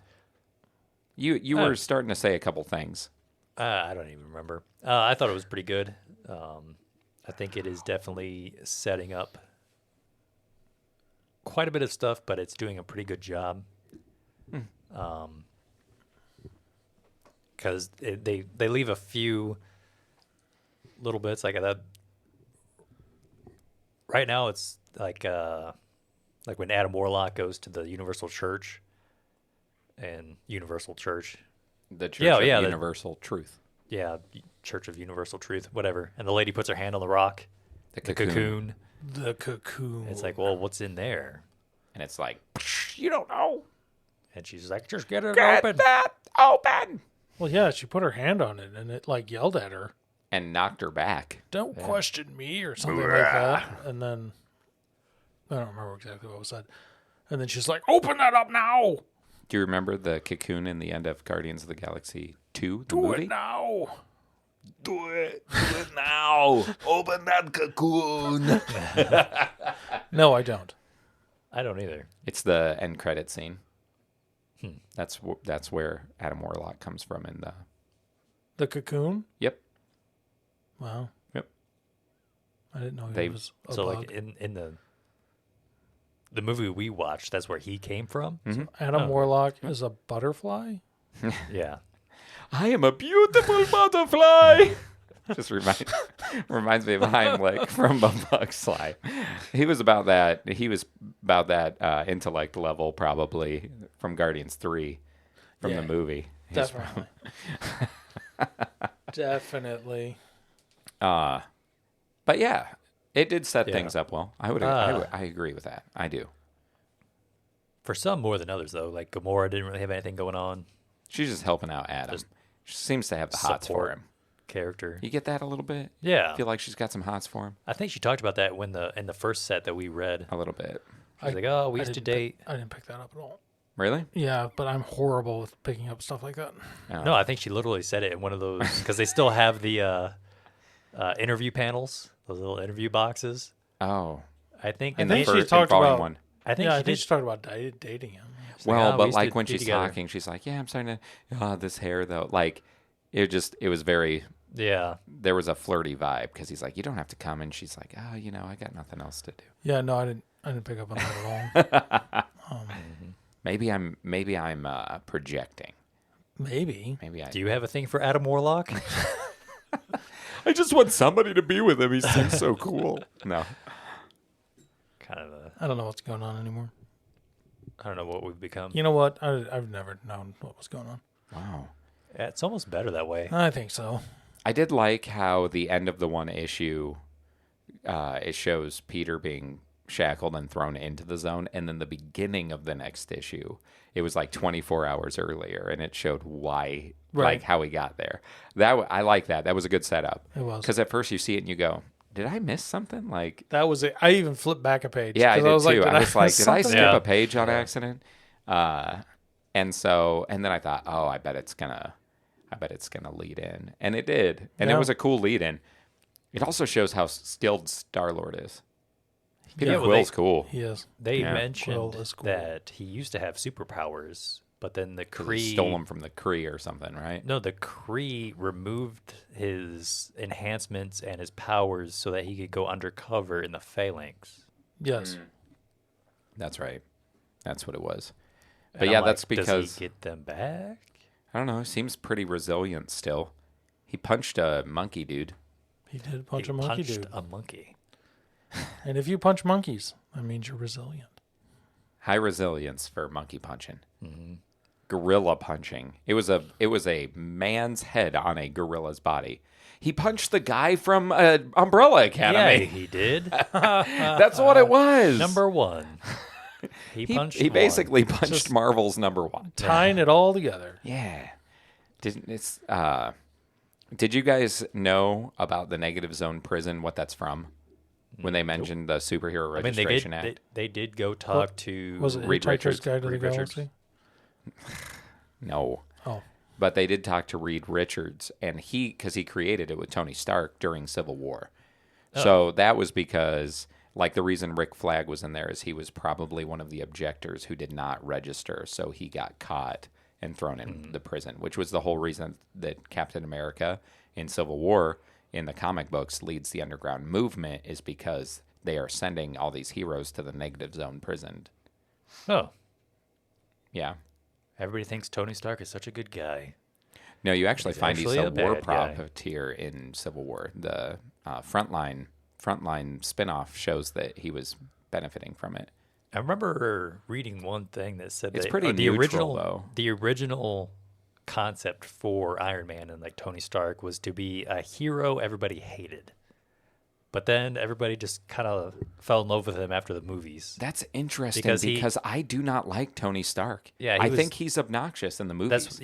You were starting to say a couple things. I don't even remember. I thought it was pretty good. I think it is definitely setting up quite a bit of stuff, but it's doing a pretty good job. Because they leave a few little bits like that. Right now, it's like when Adam Warlock goes to the Universal Church, and Universal Church. The Church Yeah, of yeah, Universal Truth. Yeah, Church of Universal Truth, whatever. And the lady puts her hand on the rock, the cocoon. The cocoon. It's like, well, what's in there? And it's like, you don't know. And she's like, just get it Get open. that open. Well, yeah, she put her hand on it, and it like yelled at her. And knocked her back. Don't question me or something like that. And then I don't remember exactly what was said. And then she's like, open that up now. Do you remember the cocoon in the end of Guardians of the Galaxy 2, the Do movie? it now. Do it now. Open that cocoon. No, I don't. I don't either. It's the end credit scene. That's where Adam Warlock comes from in the. The cocoon? Yep. Wow. Yep. I didn't know he They- was a So bug. like in the movie we watched, that's where he came from. Adam Warlock is a butterfly? Yeah. I am a beautiful butterfly. Just reminds me of Heimlich from A Bug's Life. He was about that. He was about that intellect level, probably from Guardians 3, from Yeah, the movie. He's Definitely. Definitely. But yeah, it did set Yeah. things up well. I agree with that. I do. For some more than others, though. Like Gamora didn't really have anything going on. She's just helping out Adam. Just she seems to have the hots for support him. Character. You get that a little bit? Yeah. I feel like she's got some hots for him. I think she talked about that in the first set that we read. A little bit. She's like, oh, we used to date. I didn't pick that up at all. Really? Yeah, but I'm horrible with picking up stuff like that. Oh. No, I think she literally said it in one of those because they still have the interview panels, those little interview boxes. Oh. I think In think the she first talked volume about- one. I think Yeah, she I think did. she talked about dating him. Well, we but used like to when be she's together. talking, she's like, "Yeah, I'm starting to this hair though." Like it was very. Yeah. There was a flirty vibe because he's like, "You don't have to come," and she's like, "Oh, I got nothing else to do." Yeah, no, I didn't pick up on that at all. Maybe I'm projecting. Maybe. Maybe I. Do you have a thing for Adam Warlock? I just want somebody to be with him. He seems so cool. No. Kind of a. I don't know what's going on anymore. I don't know what we've become. You know what? I've never known what was going on. Wow. Yeah, it's almost better that way. I think so. I did like how the end of the one issue, it shows Peter being shackled and thrown into the zone, and then the beginning of the next issue, it was like 24 hours earlier, and it showed why, Right. like how he got there. I like that. That was a good setup. It was. Because at first you see it and you go, "Did I miss something?" Like, That was it. I even flipped back a page. yeah, I 'cause did was too. Like, I was like, miss "Did I something?" skip Yeah. a page on accident?" And then I thought, "Oh, I bet it's gonna lead in," and it did, and it Yeah. was a cool lead in. It also shows how skilled Star-Lord is. Peter Yeah, well, Quill's cool. He is. They Yeah. mentioned Quill is cool. that he used to have superpowers, but then the 'Cause Kree he stole them from the Kree or something, right? No, the Kree removed his enhancements and his powers so that he could go undercover in the Phalanx. Yes. That's right. That's what it was. And But I'm yeah, like, that's does because he get them back? I don't know. He seems pretty resilient still. He punched a monkey dude. He did punch He a monkey punched dude. a monkey. And if you punch monkeys, that means you're resilient. High resilience for monkey punching. Mm-hmm. Gorilla punching. It was a man's head on a gorilla's body. He punched the guy from Umbrella Yeah, Academy. he did. That's what it was. Number one. He He punched he one. basically punched Marvel's number one. Tying it all together. Yeah. Didn't it's Did you guys know about the Negative Zone prison, what that's from? When they mentioned the Superhero Registration Act? They did go talk to Was it Reed Hitchhiker's Richards? Guide to the Reed Richards? Galaxy? No. Oh. But they did talk to Reed Richards, and because he created it with Tony Stark during Civil War. Oh. So that was because, like, the reason Rick Flag was in there is he was probably one of the objectors who did not register, so he got caught and thrown in the prison, which was the whole reason that Captain America in Civil War in the comic books leads the underground movement, is because they are sending all these heroes to the Negative Zone prison. Oh. Yeah. Everybody thinks Tony Stark is such a good guy. No, you actually He's find he's actually a a war bad guy. profiteer in Civil War. The frontline spinoff shows that he was benefiting from it. I remember reading one thing that said It's that pretty the neutral, original though. the original concept for Iron Man and like Tony Stark was to be a hero everybody hated. But then everybody just kind of fell in love with him after the movies. That's interesting Because because I do not like Tony Stark. Yeah, I think he's obnoxious in the movies. That's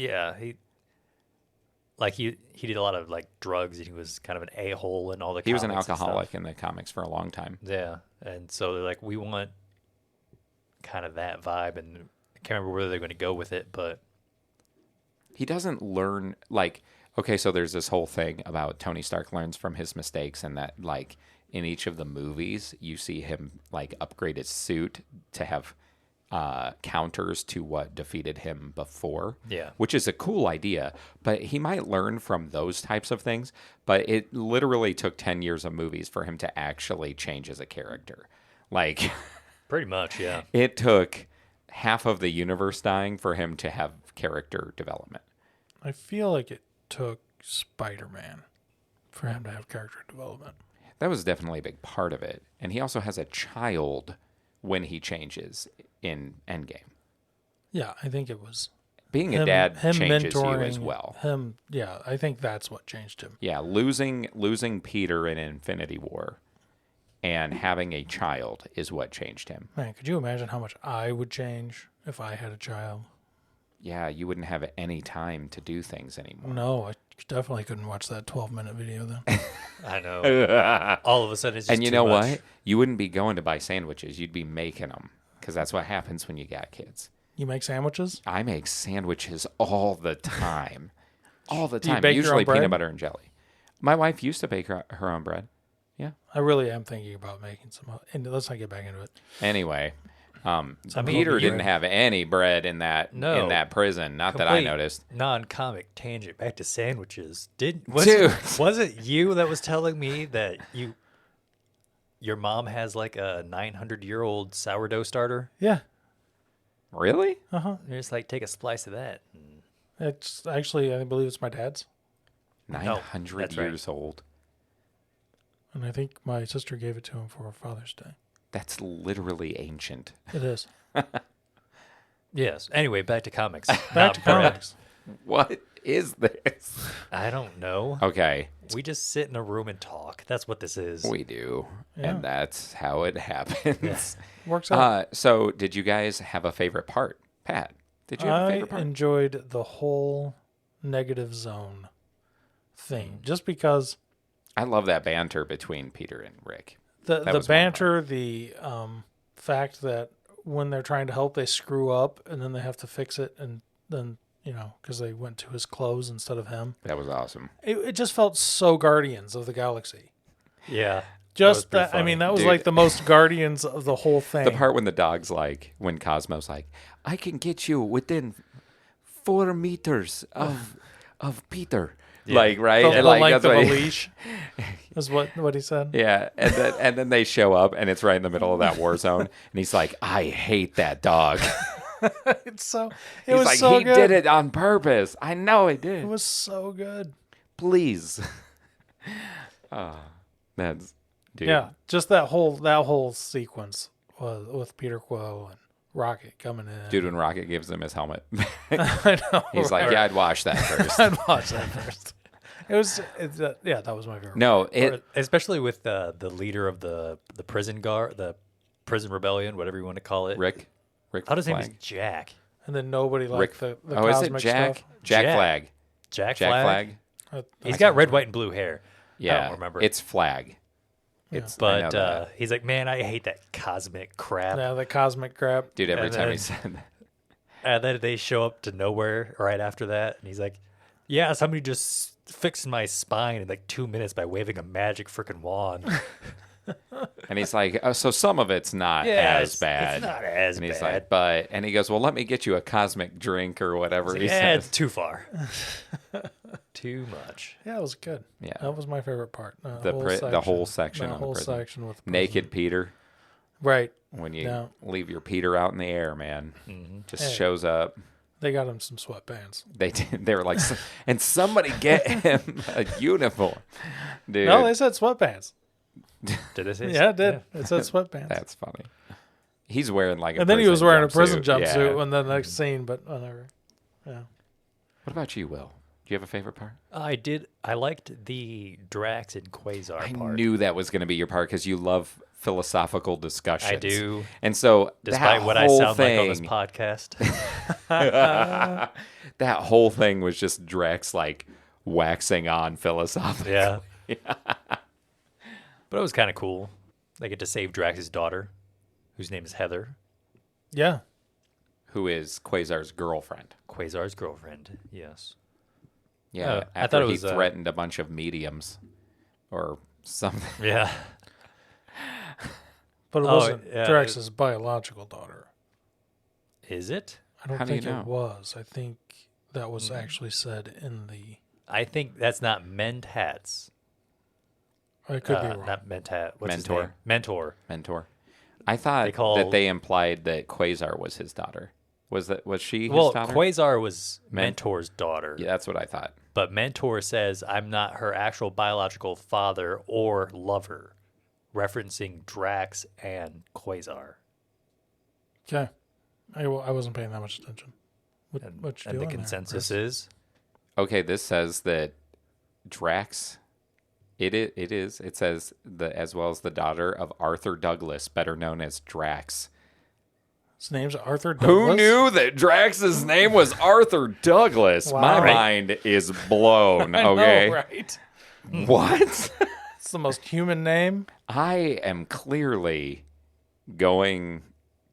he did a lot of like drugs and he was kind of an a-hole in all the he was an comics and stuff. alcoholic in the comics for a long time. Yeah, and so they're like, we want kind of that vibe, and I can't remember where they're going to go with it, but He doesn't learn, like, okay, so there's this whole thing about Tony Stark learns from his mistakes, and that, like, in each of the movies, you see him, like, upgrade his suit to have counters to what defeated him before. Yeah. Which is a cool idea, but he might learn from those types of things, but it literally took 10 years of movies for him to actually change as a character. Like, pretty much, yeah. it took half of the universe dying for him to have character development. I feel like it took Spider-Man for him to have character development. That was definitely a big part of it. And he also has a child when he changes in Endgame. Yeah, I think it was Being a dad changes you mentoring as well. him. Yeah, I think that's what changed him. Yeah, losing Peter in Infinity War and having a child is what changed him. Man, could you imagine how much I would change if I had a child? Yeah, you wouldn't have any time to do things anymore. No, I definitely couldn't watch that 12-minute video then. I know. All of a sudden, it's just And you too know much. what? You wouldn't be going to buy sandwiches. You'd be making them, because that's what happens when you got kids. You make sandwiches? I make sandwiches all the time. All the Do you time. bake your Usually own bread? peanut butter and jelly. My wife used to bake her own bread. Yeah. I really am thinking about making some. And let's not get back into it. Anyway, mean, Peter you- didn't have any bread in that prison. Not that I Complete noticed. Non-comic tangent back to sandwiches. Dude. Was it you that was telling me that your mom has like a 900-year-old sourdough starter? Yeah. Really? Uh-huh. You're just like, take a slice of that. It's actually, I believe it's my dad's. 900 that's right. years old. And I think my sister gave it to him for Father's Day. That's literally ancient. It is. Yes. Anyway, back to comics. Back Not to bread. comics. What is this? I don't know. Okay, We just sit in a room and talk. That's what this is. we do. Yeah. And that's how it happens. Works out. So, did you guys have a favorite part? Pat, did you have a I favorite part? enjoyed the whole Negative Zone thing. Just because I love that banter between Peter and Rick. the was one banter, the fact that when they're trying to help, they screw up and then they have to fix it. And then, because they went to his clothes instead of him. That was awesome. It just felt so Guardians of the Galaxy. Yeah. Just pretty that, I mean, funny. that was Dude. like the most Guardians of the whole thing. The part when the dog's like, when Cosmo's like, I can get you within 4 meters of Peter. Yeah. Like, right? the, And the like, length that's of a what he- leash is what he said. Yeah, and then they show up, and it's right in the middle of that war zone, and he's like, I hate that dog. It's so. It He's was like, so he good. did it on purpose. I know he It did. was so good. Please. That's dude. Yeah, just that whole sequence was with Peter Quill and Rocket coming in. Dude, when Rocket gives him his helmet, I know. he's like, yeah, I'd wash that first. I'd watch that first. Yeah, that was my favorite. No, Or especially with the leader of the prison guard, the prison rebellion, whatever you want to call it. Rick I thought his name was Flag. Jack. And then nobody liked Rick. the Oh, is it cosmic Jack? stuff. Jack Jack. Flag. Jack Jack Flag. Flag. He's got red, white, and blue hair. Yeah, I don't remember. It's Flag. It's I know But that. he's like, man, I hate that cosmic crap. Yeah, the cosmic crap. Dude, every and time he then- said that. And then they show up to nowhere right after that, and he's like, yeah, somebody just fixed my spine in like 2 minutes by waving a magic freaking wand. And he's like, oh, so some of it's not Yeah, as bad. It's not as And he's bad. like, and he goes, well, let me get you a cosmic drink or whatever he Yeah, says. it's too far. Too much. Yeah, it was good. Yeah. That was my favorite part. The whole section The on the whole prison. section with the Naked Peter. Right. When you Yeah. leave your Peter out in the air, man, just Hey. shows up. They got him some sweatpants. They were like, and somebody get him a uniform, dude. No, they said sweatpants. Did they say Yeah, it did. It said sweatpants. That's funny. He's wearing like a And then he was wearing a prison jumpsuit. jumpsuit Yeah. in the next scene, but whatever. Yeah. What about you, Will? Do you have a favorite part? I did. I liked the Drax and Quasar I part. knew that was going to be your part because you love philosophical discussions. I do. And so Despite that what I whole sound like on this thing- podcast. that whole thing was just Drax like waxing on philosophical. Yeah. But it was kind of cool. They get to save Drax's daughter, whose name is Heather, Yeah. Who is Quasar's girlfriend? Quasar's girlfriend. Yes. Yeah, I after thought it he was, threatened a bunch of mediums or something. Yeah. But it Oh, wasn't yeah, Drax's biological daughter. Is it? I don't How do you think know? it was. I think that was actually said in the. I think that's not Mentats. I could be wrong. Not Mentat. What's his Mentor. name? Mentor. Mentor. I thought that called- they implied that Quasar was his daughter. Was she his Well, daughter? Quasar was Men- Mentor's daughter. Yeah, that's what I thought. But Mentor says, I'm not her actual biological father or lover, referencing Drax and Quasar. Okay. I wasn't paying that much attention. What you And doing the there, consensus Chris? is Okay, this says that Drax. It is. It says as well as the daughter of Arthur Douglas, better known as Drax. His name's Arthur Douglas. Who knew that Drax's name was Arthur Douglas? Wow. My Right. mind is blown. I know, Okay, right? what? It's the most human name. I am clearly going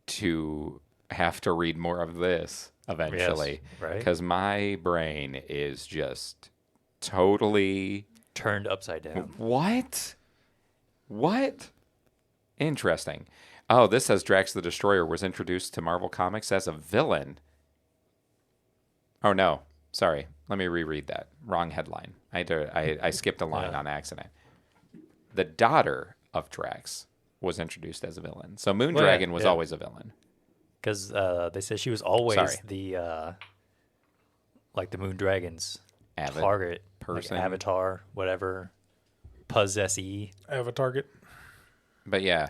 to have to read more of this eventually, Yes, right. Because my brain is just totally turned upside down. what? Interesting. Oh, this says Drax the Destroyer was introduced to Marvel Comics as a villain. Oh no, sorry. Let me reread that. Wrong headline. I skipped a line on accident. The daughter of Drax was introduced as a villain. So Moondragon was yeah. always a villain. Because they said she was always Sorry. the like the Moondragon's Avid target, person. like avatar, whatever, possessee. Avatarget. But yeah.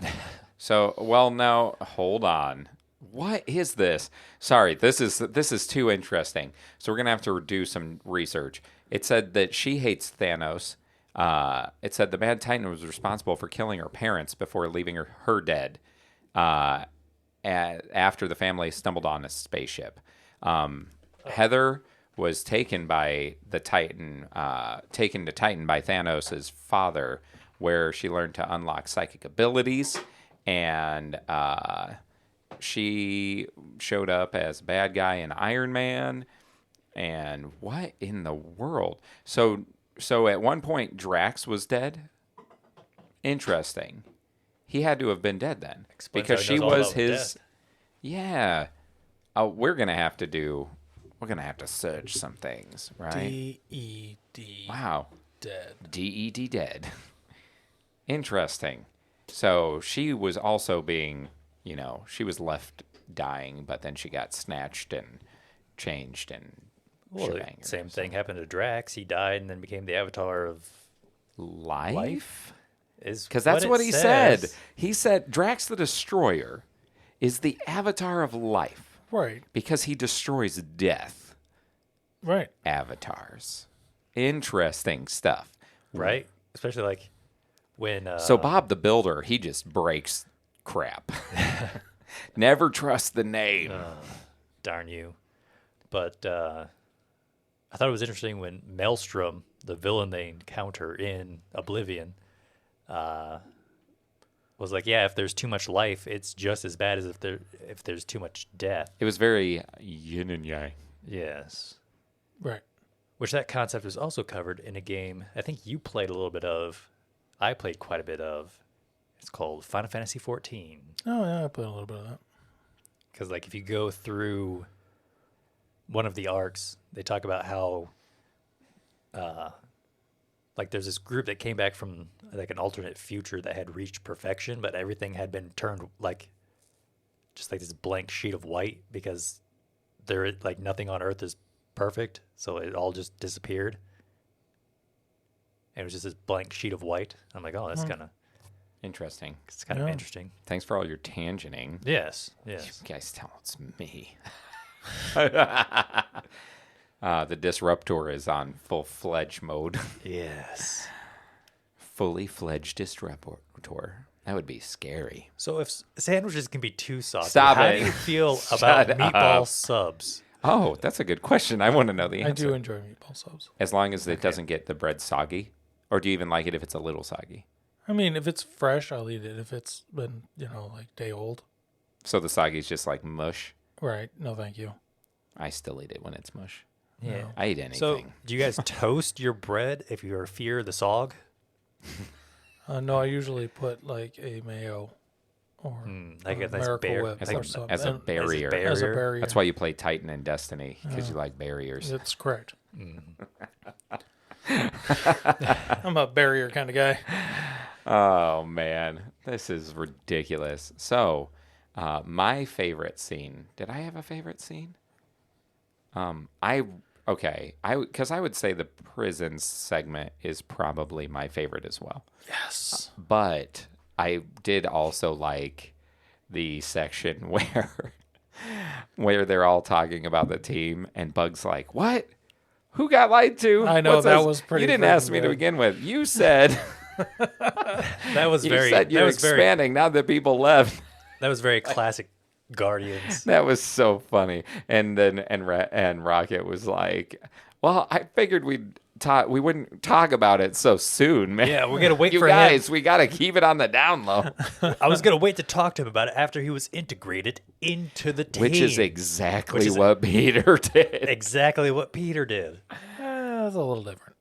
So, well, now hold on. What is this? Sorry, this is too interesting. So we're gonna have to do some research. It said that she hates Thanos. It said the Mad Titan was responsible for killing her parents before leaving her dead. After the family stumbled on a spaceship, Heather was taken by the Titan, taken to Titan by Thanos' father, where she learned to unlock psychic abilities, and she showed up as a bad guy in Iron Man. And what in the world? So at one point Drax was dead. Interesting. He had to have been dead then, Explains because how she he knows all was about his. death. Yeah. We're gonna have to search some things, right? D-E-D. Wow. Dead. D-E-D dead. Interesting. So she was also being, she was left dying, but then she got snatched and changed and Well, the shebang. same thing happened to Drax. He died and then became the avatar of Life? is Because that's what it he says. said. He said Drax the Destroyer is the avatar of life Right. because he destroys death. Right. Avatars. Interesting stuff. Right? Especially like when So Bob the Builder, he just breaks crap. Never trust the name. darn you. But I thought it was interesting when Maelstrom, the villain they encounter in Oblivion, was like, yeah, if there's too much life, it's just as bad as if there's too much death. It was very yin and yang. Yes. Right. Which that concept was also covered in a game I think you played a little bit of. I played quite a bit of. It's called Final Fantasy XIV. Oh, yeah, I played a little bit of that. Because, like, if you go through one of the arcs, they talk about how, like, there's this group that came back from, like, an alternate future that had reached perfection, but everything had been turned, like, just like this blank sheet of white because like, nothing on Earth is perfect, so it all just disappeared. And it was just this blank sheet of white. I'm like, oh, that's kind of Interesting. it's kind of interesting. Thanks for all your tangenting. Yes. You guys tell it's me. The Disruptor is on full-fledged mode. Yes. Fully fledged Disruptor. That would be scary. So if sandwiches can be too saucy, Stop how it. do you feel about Shut meatball up. subs? Oh, that's a good question. I want to know the I answer. do enjoy meatball subs. As long as it doesn't get the bread soggy. Or do you even like it if it's a little soggy? I mean, if it's fresh, I'll eat it. If it's been, like day old. So the soggy is just like mush. Right. No, thank you. I still eat it when it's mush. Yeah. I eat anything. So do you guys toast your bread if you fear the sog? No, I usually put like a mayo or Like a nice Miracle bear, Whip as or a, something. as a And- barrier. As a barrier. That's why you play Titan and Destiny, because you like barriers. That's correct. I'm a barrier kind of guy. Oh, man. This is ridiculous. So, my favorite scene. Did I have a favorite scene? Because I would say the prison segment is probably my favorite as well. Yes. But I did also like the section where they're all talking about the team and Bug's like, "What? Who got lied to?" I know, What's that this? was pretty You didn't freaking ask me to good. begin with. You said That was you very said you're that was very expanding now that people left. that was very classic Guardians. That was so funny. And then and Rocket was like, "Well, I figured we wouldn't talk about it so soon, man. Yeah, we're gonna wait you for guys. We gotta keep it on the down low." I was gonna wait to talk to him about it after he was integrated into the team. Which is exactly Which is- what Peter did. exactly what Peter did. It's a little different.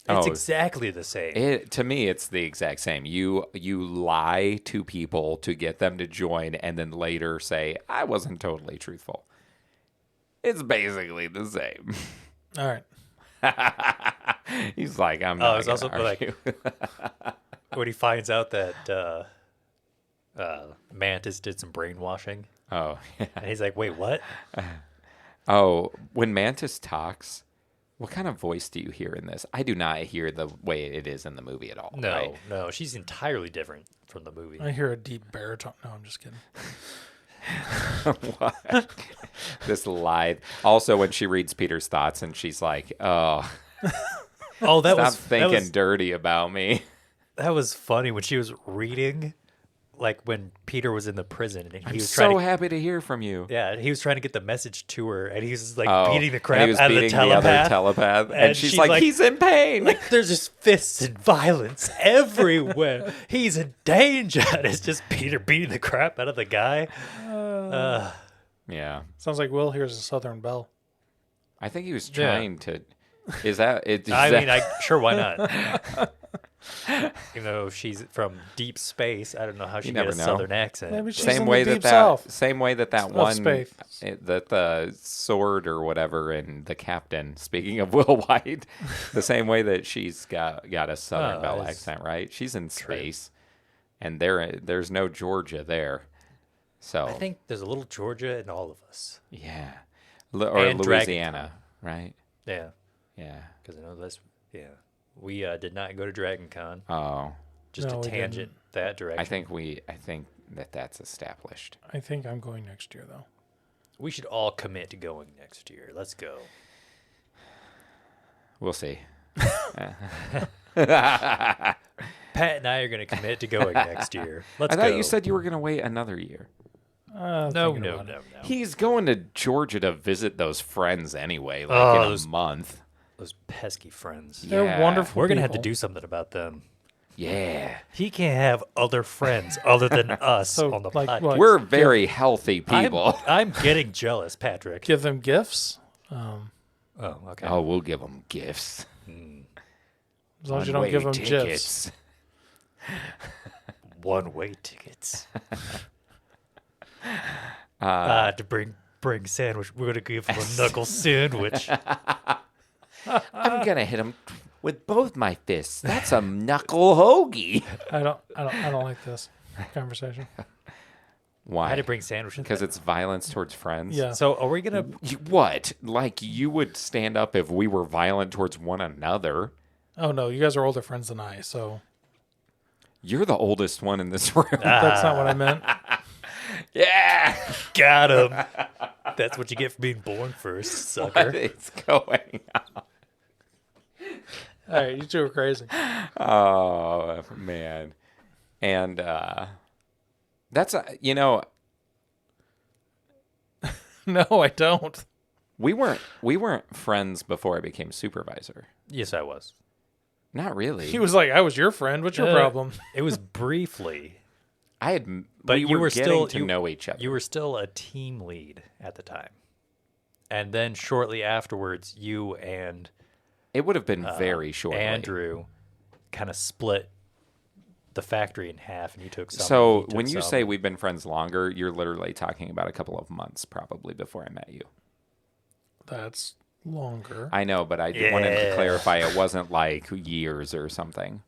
It's Oh. exactly the same. To me, it's the exact same. You lie to people to get them to join, and then later say, "I wasn't totally truthful." It's basically the same. All right. He's like, "I'm Oh, not." it's also gonna like argue." when he finds out that Mantis did some brainwashing, Oh, yeah. and he's like, "Wait, what?" Oh, when Mantis talks, what kind of voice do you hear in this? I do not hear the way it is in the movie at all. No, right? no, she's entirely different from the movie. I hear a deep baritone. No, I'm just kidding. What? This lithe. Also, when she reads Peter's thoughts and she's like, "Oh, Oh, that stop was thinking dirty about me." that was funny when she was reading, like when Peter was in the prison and he I'm was so trying to, happy to hear from you. yeah, he was trying to get the message to her, and he was just, like Oh, beating the and crap he was out of the beating the other telepath. telepath, and And she's she's like, like- "He's in pain." Like there's just fists and violence everywhere. He's in danger. And it's just Peter beating the crap out of the guy. Yeah, Sounds like Will hears a Southern Belle. I think he was Yeah. trying to. Is that it? I mean, sure, why not? Even though she's from deep space, I don't know how she never got a know. southern accent. Maybe she's same in way the deep that south. same way that Of one space. that the sword or whatever and the captain. Speaking of Will White, the same way that she's got a Southern Oh, Belle that's accent, right? She's in space, and there's no Georgia there. So I think there's a little Georgia in all of us. yeah, or And Louisiana, right? Yeah, Yeah. because I know that's yeah. We did not go to Dragon Con. Oh, Just No, a we tangent that direction. I think that's established. I think I'm going next year, though. we should all commit to going next year. Let's go. We'll see. Pat and I are going to commit to going next year. Let's I thought go. you said you were going to wait another year. No. He's going to Georgia to visit those friends anyway, like in a month. Those pesky friends. They're Yeah. wonderful. We're going to have to people. do something about them. Yeah. He can't have other friends other than us So, on the like, podcast. what? We're very healthy people. I'm getting jealous, Patrick. Give them gifts. Oh, okay. Oh, we'll give them gifts. As long as you don't give them gifs. tickets. One-way tickets. To bring sandwich. We're gonna give him a knuckle sandwich. I'm gonna hit him with both my fists. That's a knuckle hoagie. I don't like this conversation. Why? I had to bring sandwiches. Because it's violence towards friends. Yeah. So are we gonna? What? Like you would stand up if we were violent towards one another? Oh no, you guys are older friends than I, so You're the oldest one in this room. that's not what I meant. Yeah. Got him. That's what you get for being born first, sucker. What is going on? All right, you two are crazy. Oh man. And that's No, I don't. we weren't friends before I became supervisor. Yes, I was. Not really. He was like, "I was your friend. What's your problem?" It was briefly. I had, But we you were were getting still to you, know each other. You were still a team lead at the time, and then shortly afterwards, you and It would have been very short. Andrew kind of split the factory in half, and you took some. So and he when took you some. say we've been friends longer, you're literally talking about a couple of months probably before I met you. That's longer. I know, but I wanted to Yeah. clarify it wasn't like years or something.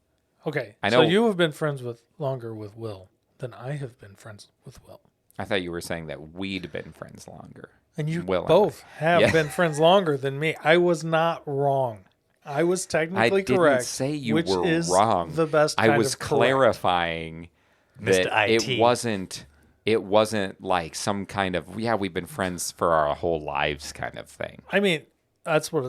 Okay, I so know- you have been friends with longer with Will than I have been friends with Will, I thought you were saying that we'd been friends longer. and you Will and both I. have Yeah. been friends longer than me. I was not wrong. I was I technically didn't correct. say you which were is wrong. The best. I kind was of correct. clarifying Mr. that IT. it wasn't like some kind of we've been friends for our whole lives kind of thing. I mean, that's what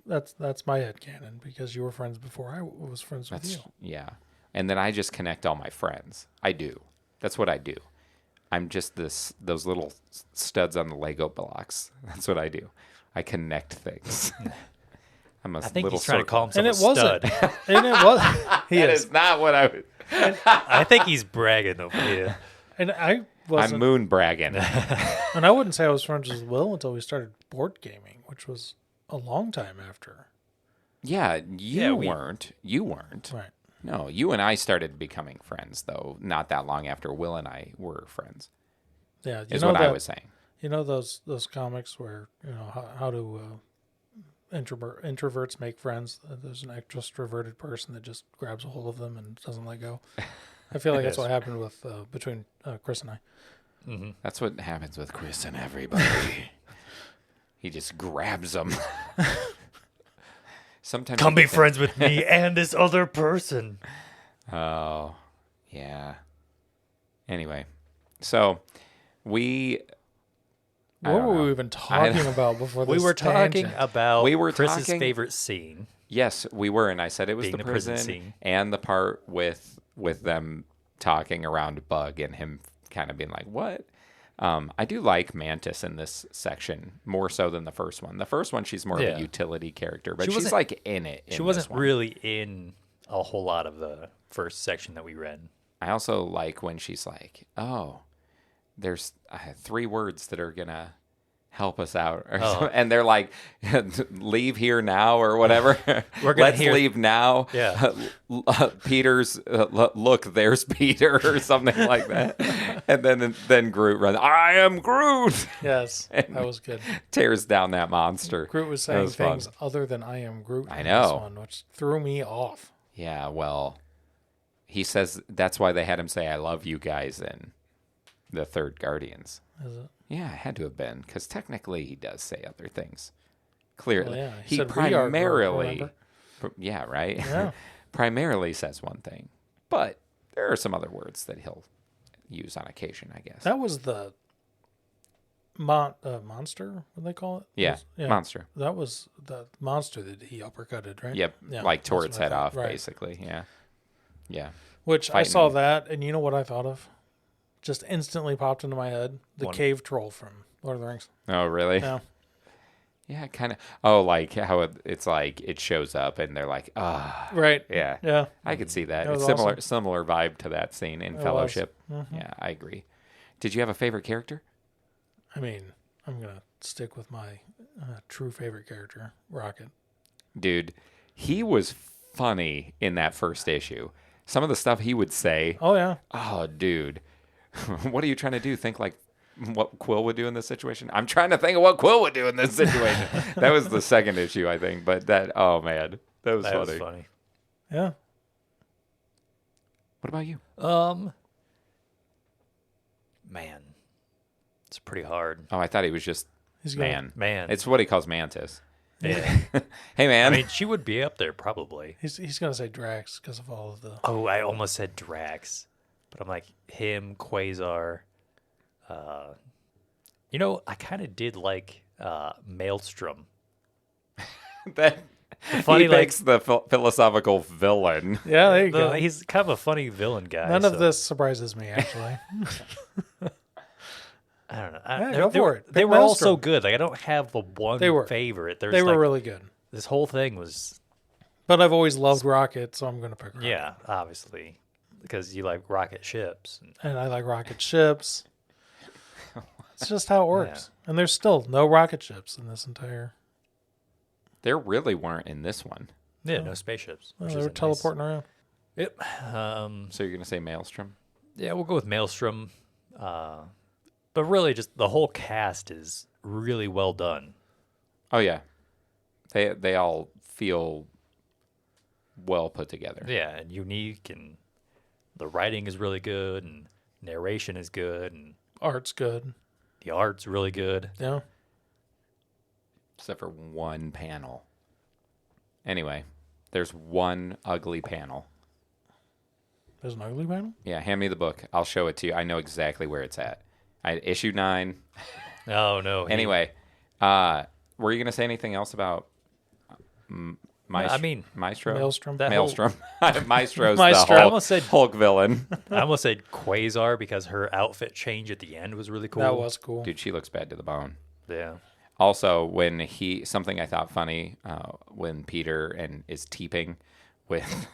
that's my headcanon because you were friends before I was friends with you. Yeah. And then I just connect all my friends. I do. That's what I do. I'm just those little studs on the Lego blocks. That's what I do. I connect things. I'm a I think little he's trying to call And himself it a wasn't. stud. And it was. He That is. is not what I would. I think he's bragging over here. And I I'm wasn't. moon bragging. And I wouldn't say I was friends with Will until we started board gaming, which was a long time after. Yeah, we- weren't. You weren't. Right. No, you and I started becoming friends though. Not that long after Will and I were friends. Yeah. You Is know what I that- was saying. You know those comics where how do introverts make friends? There's an extroverted person that just grabs a hold of them and doesn't let go. I feel like that's what happened with between Chris and I. That's what happens with Chris and everybody. He just grabs them. Sometimes Come you be get friends with me and this other person. Oh, yeah. Anyway, so we I What don't were know. we even talking about before this We were talking tangent? about We were Chris's talking- favorite scene. Yes, we were, and I said it was Being the the prison prison scene. and the part with them talking around Bug and him kind of being like, "What?" I do like Mantis in this section more so than the first one. The first one, she's more of Yeah. a utility character, but She she's wasn't- like in it. She in wasn't this one. really in a whole lot of the first section that we read. I also like when she's like, "Oh, there's 3 words that are gonna help us out," or something. And they're like, "Leave here now" or whatever. We're gonna Let's hear- leave now. Yeah. Peter's look. There's Peter or something like that. And then Groot runs. I am Groot. Yes, that was good. Tears down that monster. Groot was That saying was fun. things other than "I am Groot." I in know. this one, which threw me off. Yeah. Well, he says that's why they had him say "I love you guys" in the third Guardians. Is it? Yeah, it had to have been because technically he does say other things. Clearly, Well, yeah, he said, "We are Groot," primarily, remember? yeah, right. Yeah. Primarily says one thing, but there are some other words that he'll use on occasion, I guess. That was the monster. What do they call it? Yeah, yeah, monster. That was the monster that he uppercutted, right? Yep, Yeah, like that's tore what its I head thought. off, Right. basically. Yeah, yeah. Which I saw Fighting. that, and you know what I thought of? just instantly popped into my head. The cave troll from Lord of the Rings. Oh, really? Yeah. Yeah, kind of. Oh, like how it's like it shows up and they're like, ah. Right. Yeah. Yeah. I could see that. That was It's awesome. similar vibe to that scene in Fellowship. Mm-hmm. Yeah, I agree. Did you have a favorite character? I mean, I'm going to stick with my true favorite character, Rocket. Dude, he was funny in that first issue. Some of the stuff he would say. Oh, yeah. Oh, dude. What are you trying to do? Think like what Quill would do in this situation? I'm trying to think of what Quill would do in this situation. That was the second issue, I think. But oh, man. That was funny. Yeah. What about you? Man, it's pretty hard. Oh, I thought he was just He's man. Man. It's what he calls Mantis. Yeah. Hey, man. I mean, she would be up there probably. He's going to say Drax because of all of the... Oh, I almost said Drax, but I'm like him, Quasar. I kind of did like Maelstrom. That Funny, he picks the philosophical villain. Yeah, there you go. He's kind of a funny villain guy. None of this surprises me, actually. I don't know. Yeah, go for it. They Pick were all Maelstrom. so good. Like I don't have the one favorite. They were really good. This whole thing was. But I've always loved Rocket, so I'm going to pick Rocket. Yeah, obviously, because you like rocket ships. And I like rocket ships. It's just how it works. Yeah. And there's still no rocket ships in this entire... There really weren't in this one. Yeah, no spaceships. Well, they were teleporting around. Yep. So you're going to say Maelstrom? Yeah, we'll go with Maelstrom. But really, just the whole cast is really well done. Oh, yeah. They all feel well put together. Yeah, and unique, and the writing is really good, and narration is good, and Art's good. the art's really good. Yeah. Except for one panel. Anyway, there's one ugly panel. There's an ugly panel? Yeah, hand me the book. I'll show it to you. I know exactly where it's at. Issue 9. Oh, no. Anyway, were you going to say anything else about Maestro? Maelstrom. Maelstrom. Maestro's Maestro. the I almost said Hulk villain. I almost said Quasar because her outfit change at the end was really cool. That was cool. Dude, she looks bad to the bone. Yeah. Also, when something I thought funny, when Peter is teeping with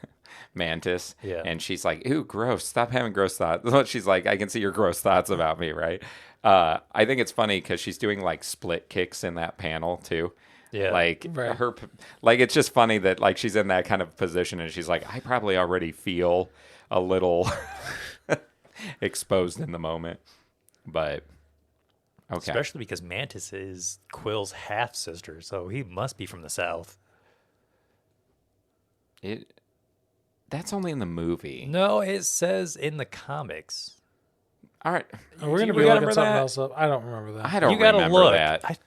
Mantis, and she's like, "Ooh, gross! Stop having gross thoughts." She's like, "I can see your gross thoughts about me," right? I think it's funny because she's doing like split kicks in that panel too. Yeah, like her, like it's just funny that like she's in that kind of position and she's like, I probably already feel a little exposed in the moment, but. Okay. Especially because Mantis is Quill's half sister, so he must be from the South. That's only in the movie. No, it says in the comics. All right. We're going to be looking something else up. I don't remember that. I don't remember that.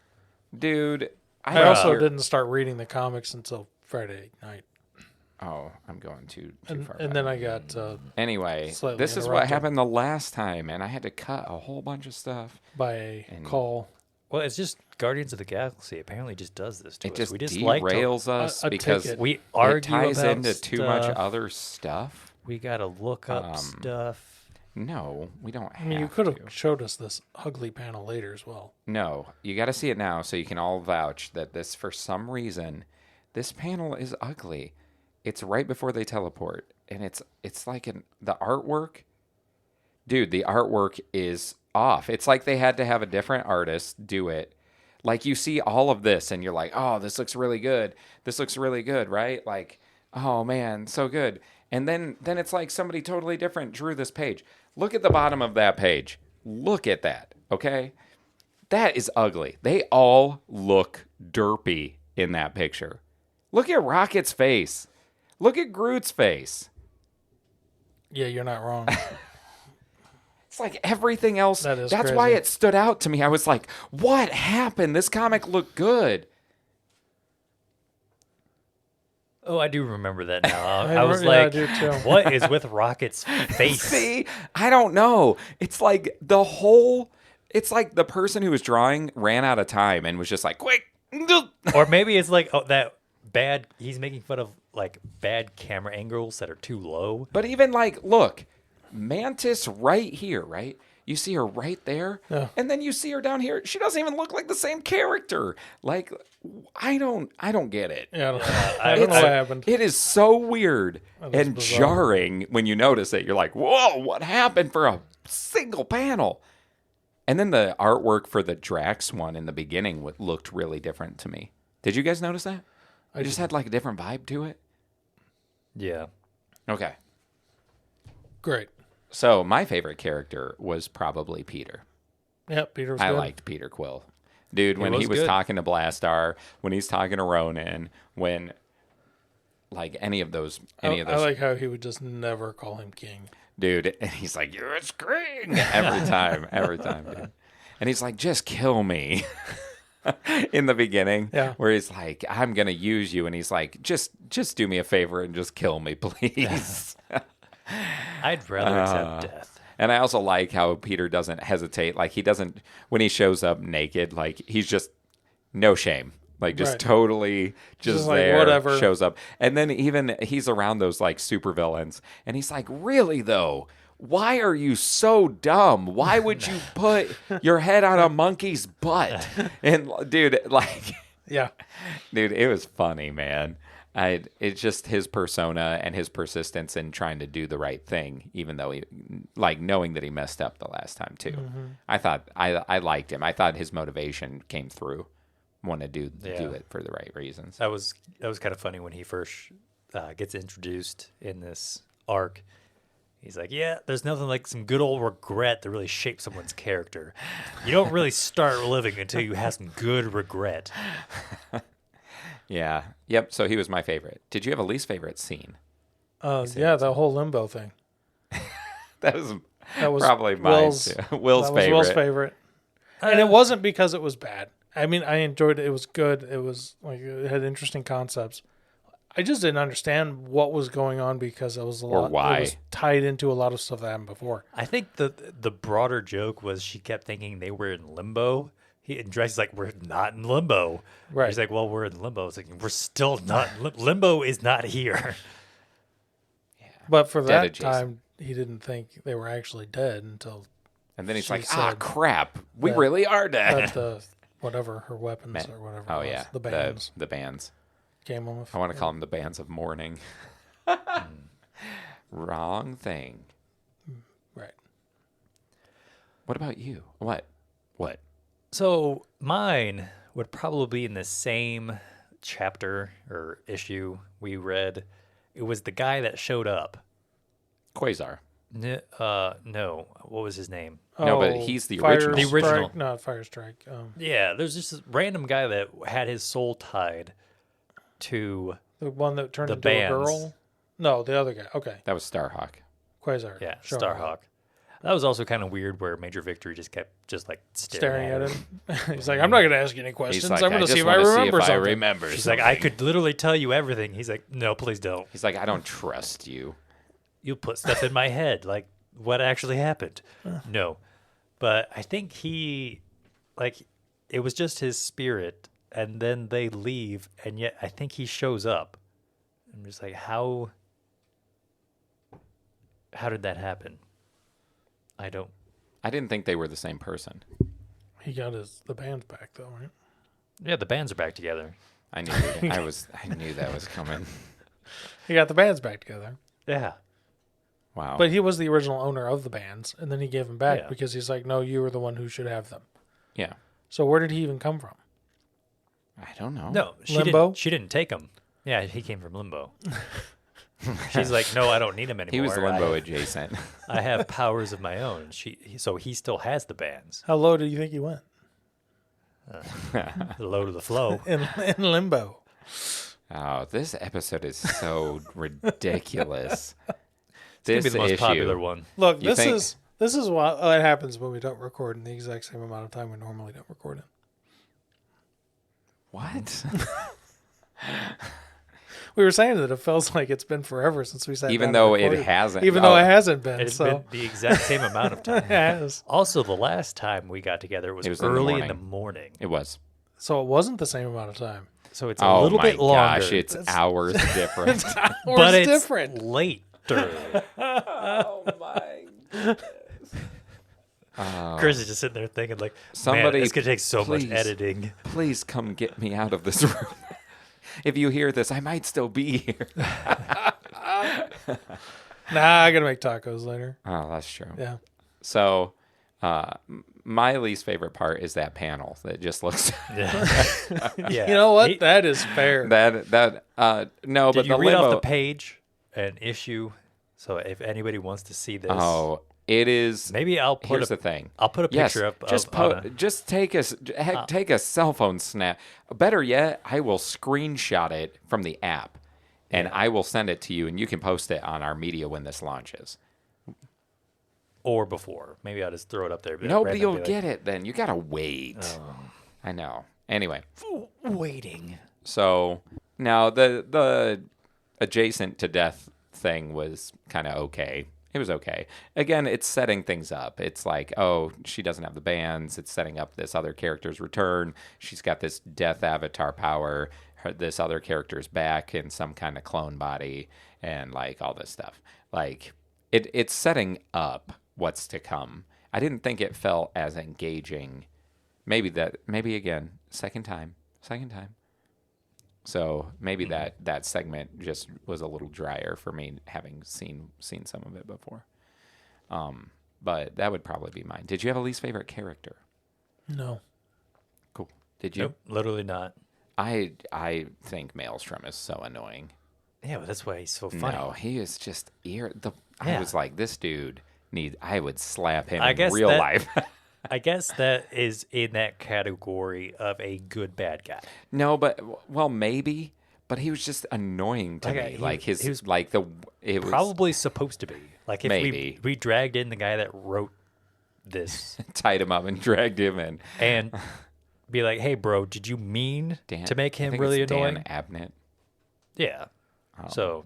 Dude, I also didn't start reading the comics until Friday night. Oh, I'm going too far. And then I got anyway, this is what happened the last time, and I had to cut a whole bunch of stuff by a call. Well, it's just Guardians of the Galaxy apparently just does this to us. It just we just derails us because we argue it ties about into stuff. too much other stuff. We got to look up stuff. No, we don't have I mean, you could have showed us this ugly panel later as well. No, you got to see it now so you can all vouch that this, for some reason, this panel is ugly. It's right before they teleport, and it's like the artwork. Dude, the artwork is off. It's like they had to have a different artist do it. Like you see all of this, and you're like, oh, this looks really good. This looks really good, right? Like, oh man, so good. And then it's like somebody totally different drew this page. Look at the bottom of that page. Look at that, okay? That is ugly. They all look derpy in that picture. Look at Rocket's face. Look at Groot's face. Yeah, you're not wrong. It's like everything else. That's crazy. Why it stood out to me. I was like, what happened? This comic looked good. Oh, I do remember that now. I was like, what is with Rocket's face? See, I don't know. It's like it's like the person who was drawing ran out of time and was just like, quick. Or maybe it's like that bad, he's making fun of like bad camera angles that are too low. But even like, look, Mantis right here, right? You see her right there, Yeah. and then you see her down here. She doesn't even look like the same character. Like, I don't get it. Yeah, I don't know what happened. It is so weird and bizarre. jarring when you notice it. You're like, whoa, what happened for a single panel? And then the artwork for the Drax one in the beginning looked really different to me. Did you guys notice that? It just had like a different vibe to it. Yeah. Okay. Great. So my favorite character was probably Peter. Yep, Peter was I good. liked Peter Quill. Dude, when he was was good. talking to Blastar, when he's talking to Ronan, when like any of those I like how he would just never call him king. dude, and he's like, "You're a screen," every time, dude. And he's like, "Just kill me." In the beginning, Yeah. where he's like, "I'm gonna use you," and he's like, "Just do me a favor and just kill me, please." I'd rather accept death. And I also like how Peter doesn't hesitate. Like, he doesn't, when he shows up naked, like, he's just no shame. Like, just Right. totally just like, there, whatever. shows up. And then even he's around those, like, supervillains. And he's like, really, though? Why are you so dumb? Why would you put your head on a monkey's butt? And, dude, like, Yeah. dude, it was funny, man. It's just his persona and his persistence in trying to do the right thing, even though he, like, knowing that he messed up the last time too. Mm-hmm. I thought I liked him. I thought his motivation came through. Want to do it for the right reasons. That was kind of funny when he first gets introduced in this arc. He's like, yeah, there's nothing like some good old regret to really shape someone's character. You don't really start living until you have some good regret. Yeah. Yep. So he was my favorite. Did you have a least favorite scene? Yeah, the whole limbo thing. That was Will's probably mine too. Will's that was favorite. Will's favorite. And it wasn't because it was bad. I mean, I enjoyed it. It was good. It was like it had interesting concepts. I just didn't understand what was going on because it was a lot. why. It was tied into a lot of stuff that happened before. I think the broader joke was she kept thinking they were in limbo. And Drax's like, we're not in limbo. Right. He's like, well, we're in limbo. It's like, we're still not. Limbo is not here. But for Dead that adjacent. time, he didn't think they were actually dead until And then he's She like, said crap. We that- really are dead. that the whatever her weapons or whatever. Oh, it was, yeah. the bands The bands. came on with. I want to call them the bands of mourning. Wrong thing. Right. What about you? What? So mine would probably be in the same chapter or issue we read. It was the guy that showed up. Quasar. No. What was his name? No, but he's the Fire original. The original. Strike, not Fire Strike. Yeah, there's just this random guy that had his soul tied to The one that turned The into bands. a girl. No, the other guy. Okay, That was Starhawk. Quasar. yeah, showing Starhawk. up, That was also kind of weird where Major Victory just kept like staring at him. He's like, "I'm not going to ask you any He's questions. like, I'm going I to see just if I want to remember see if I something." remember She's something. like, I could literally tell you everything. He's like, no, please don't. He's like, I don't trust you. You put stuff in my head, like what actually happened. No. But I think it was just his spirit, and then they leave, and yet I think he shows up. I'm just like, how did that happen? I didn't think they were the same person. He got the bands back though, right? Yeah, the bands are back together. I knew I knew that was coming. He got the bands back together, Yeah. Wow. but he was the original owner of the bands, and then he gave them back Yeah. because he's like, "No, you were the one who should have them." yeah. So where did he even come from? I don't know. No, Limbo? She didn't take him. Yeah, he came from Limbo. She's like, no, I don't need him anymore. He was limbo adjacent. I have powers of my own. So he still has the bands. How low do you think he went The low to the flow. in limbo? Oh, this episode is so ridiculous. It's gonna be the most popular one. Look, You think- this is what happens when we don't record in the exact same amount of time we normally don't record in. What? We were saying that it feels like it's been forever since we sat Even down and though it recorded. hasn't. Even Oh, though it hasn't been. It's So been the exact same amount of it time. has. Also, the last time we got together It was was in the early in morning. the morning. It was. So it wasn't the same amount of time. So it's a Oh little my bit longer. gosh, it's hours different. but it's different. later. Oh my goodness. Chris is just sitting there thinking, like, Somebody, man, it's gonna take so much please. editing. Please come get me out of this room. If you hear this, I might still be here. Nah, I gotta make tacos later. Oh, that's true. Yeah. So, my least favorite part is that panel that just looks. Yeah. Yeah. You know what? That is fair. No, Did but you the read limo. off the page and issue? So if anybody wants to see this, Oh, it is. maybe I'll put Here's the thing. I'll put a picture up. Just take a cell phone snap. Better yet, I will screenshot it from the app, and I will send it to you, and you can post it on our media when this launches. Or before. Maybe I'll just throw it up there. Nobody will get it then. You gotta wait. Oh. I know. Anyway, Waiting. so now the adjacent to death thing was kind of okay. It was okay. Again, it's setting things up. It's like, oh, she doesn't have the bands. It's setting up this other character's return. She's got this death avatar power. This other character's back in some kind of clone body, and like all this stuff. Like it's setting up what's to come. I didn't think it felt as engaging. Maybe again, second time. So maybe that segment just was a little drier for me, having seen some of it before. But that would probably be mine. Did you have a least favorite character? No. Cool. Did you? Nope, literally not. I think Maelstrom is so annoying. Yeah, but that's why he's so funny. No, he is just I Yeah. was like, this dude I would slap him I in guess real that- life. I guess that is in that category of a good bad guy. No, but maybe. But he was just annoying to Okay, me. he- Like he was it was Probably supposed to be. Like if Maybe. we dragged in the guy that wrote this tied him up and dragged him in. and be like, "Hey, bro, did you mean to make I him think really it's annoying?" Dan Abnett. Yeah. So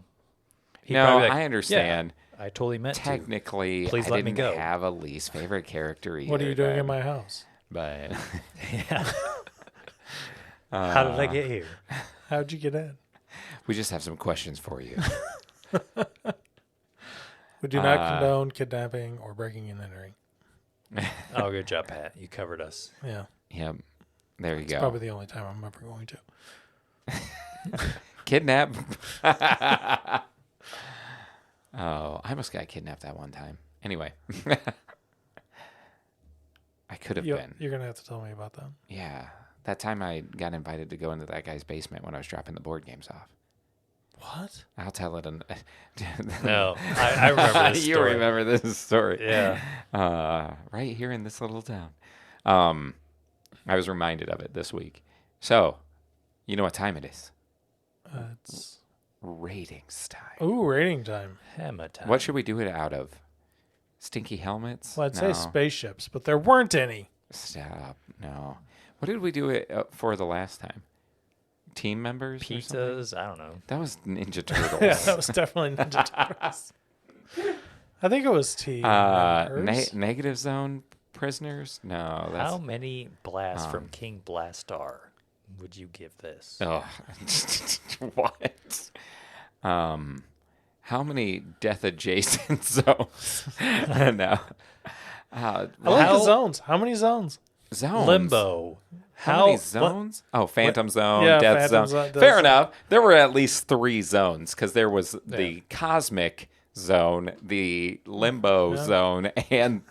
he'd No, probably be like, I understand. "Yeah, I totally meant to." Technically, Please I let me didn't go. have a least favorite character either. What are you doing then, in my house? But Yeah. How did I get here? How'd you get in? we just have some questions for you. We do not condone kidnapping or breaking and entering. Oh, good job, Pat. You covered us. Yeah. Yep. There you go. Probably the only time I'm ever going to. Kidnap. Oh, I almost got kidnapped that one time. Anyway. I could have been. You're going to have to tell me about that. Yeah. That time I got invited to go into that guy's basement when I was dropping the board games off. What? I'll tell it. No, I remember this You story. remember this story. Yeah. Right here in this little town. I was reminded of it this week. So, you know what time it is? It's Ratings time. rating time. Hammer time. What should we do it out of? Stinky helmets? Well, I'd No. say spaceships, but there weren't any. Stop. No. What did we do it for the last time? Team members? or something? Pizzas? I don't know. That was Ninja Turtles. Yeah, that was definitely Ninja Turtles. I think it was T. members. Negative zone prisoners? No. That's, How many blasts from King Blastar would you give this? Oh, what? How many death adjacent zones? No. I like the zones. How many zones? Zones. Limbo. How many zones? Oh, Phantom Zone, Yeah, Death Phantom Zone. Zone, Death Fair Zone. enough. There were at least 3 zones because there was the Cosmic Zone, the Limbo Zone, and